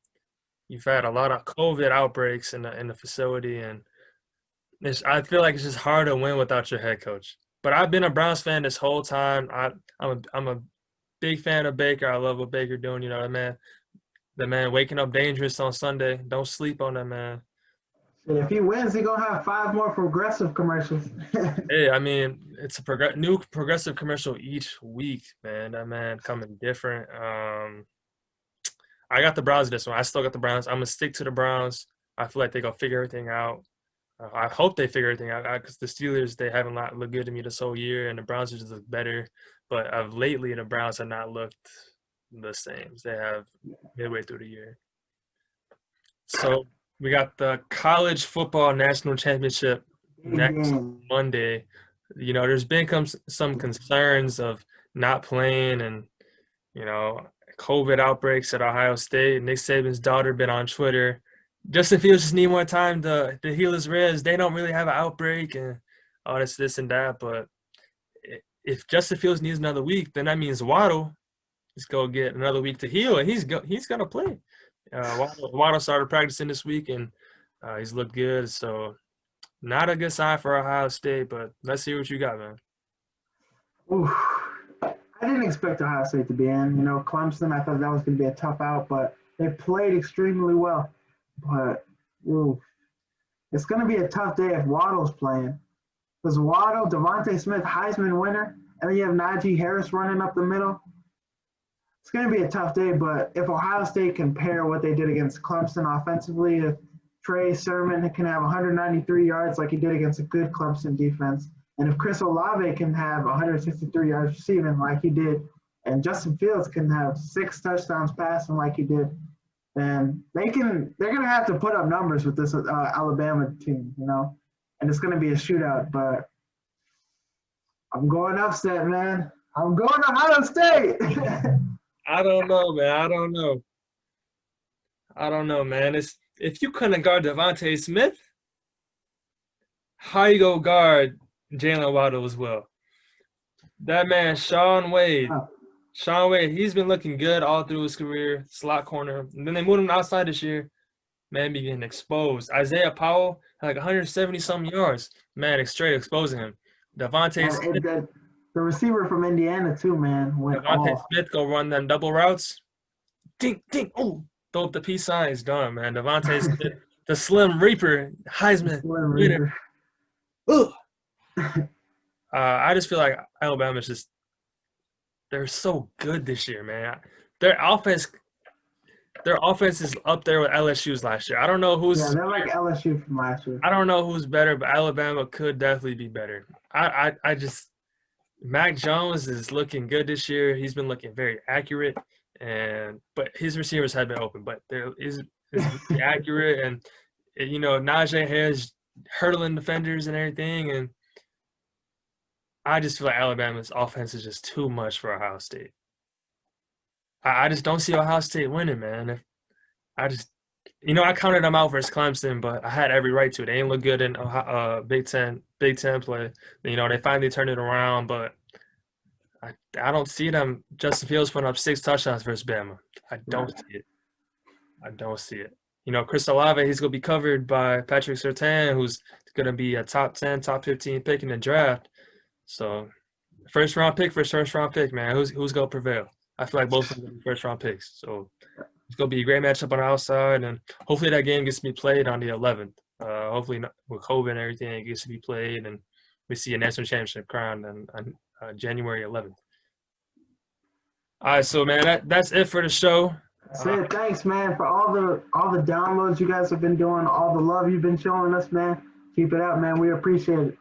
you've had a lot of COVID outbreaks in the facility, and I feel like it's just hard to win without your head coach. But I've been a Browns fan this whole time. I'm a big fan of Baker. I love what Baker doing. The man waking up dangerous on Sunday. Don't sleep on that man. If he wins, he's going to have 5 more Progressive commercials. Hey, I mean, it's a new Progressive commercial each week, man. That man coming different. I got the Browns this one. I still got the Browns. I'm going to stick to the Browns. I feel like they're going to figure everything out. I hope they figure everything out, because the Steelers, they haven't looked good to me this whole year, and the Browns just look better. But of lately, the Browns have not looked the same as they have midway through the year. So we got the College Football National Championship next Monday. There's been some concerns of not playing and, COVID outbreaks at Ohio State. Nick Saban's daughter been on Twitter. Justin Fields just need more time to heal his ribs. They don't really have an outbreak and all this and that. But if Justin Fields needs another week, then that means Waddle is going to get another week to heal, and he's going to play. Waddle started practicing this week, and he's looked good. So not a good sign for Ohio State, but let's see what you got, man. Oof. I didn't expect Ohio State to be in. Clemson, I thought that was going to be a tough out, but they played extremely well. But it's going to be a tough day if Waddle's playing. Because Waddle, Devontae Smith, Heisman winner, and then you have Najee Harris running up the middle. It's going to be a tough day, but if Ohio State can pair what they did against Clemson offensively, if Trey Sermon can have 193 yards like he did against a good Clemson defense, and if Chris Olave can have 163 yards receiving like he did, and Justin Fields can have 6 touchdowns passing like he did, then they're going to have to put up numbers with this Alabama team, and it's going to be a shootout. But I'm going upset, man. I'm going to Ohio State. I don't know, man. If you couldn't guard Devontae Smith, how you go guard Jalen Waddle as well? That man, Sean Wade, he's been looking good all through his career, slot corner. And then they moved him outside this year. Man, be getting exposed. Isaiah Powell had like 170-something yards. Man, straight exposing him. Devontae Smith. The receiver from Indiana, too, man. Devontae Smith go run them double routes. Ding, ding. Oh, throw up the peace sign. He's done, man. Devontae Smith, the Slim Reaper, Heisman winner. Ugh. I just feel like Alabama's just they're so good this year, man. Their offense their offense is up there with LSU's last year. I don't know Yeah, who's they're like LSU from last year. I don't know who's better, but Alabama could definitely be better. I just Mac Jones is looking good this year. He's been looking very accurate, but his receivers have been open, but there is very accurate, and you know Najee Harris hurdling defenders and everything, and I just feel like Alabama's offense is just too much for Ohio State. I just don't see Ohio State winning, man. I just, I counted them out versus Clemson, but I had every right to. They ain't look good in Big Ten play. They finally turned it around, but I don't see them. Justin Fields putting up 6 touchdowns versus Bama. I don't see it. I don't see it. Chris Olave, he's going to be covered by Patrick Surtain, who's going to be a top 10, top 15 pick in the draft. So, first round pick, man. Who's going to prevail? I feel like both of them are first round picks. So, it's going to be a great matchup on the outside, and hopefully that game gets to be played on the 11th. Hopefully with COVID and everything, it gets to be played, and we see a national championship crowned on January 11th. All right, so man, that's it for the show. That's it. Thanks, man, for all the downloads you guys have been doing, all the love you've been showing us, man. Keep it up, man. We appreciate it.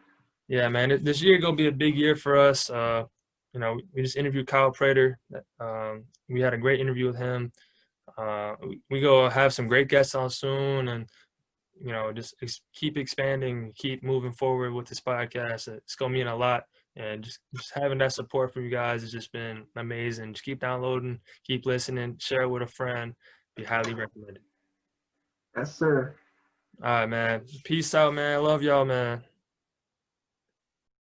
Yeah, man. This year gonna be a big year for us. We just interviewed Kyle Prater. We had a great interview with him. We go have some great guests on soon, and just keep expanding, keep moving forward with this podcast. It's gonna mean a lot, and just having that support from you guys has just been amazing. Just keep downloading, keep listening, share it with a friend. Be highly recommended. Yes, sir. All right, man. Peace out, man. Love y'all, man.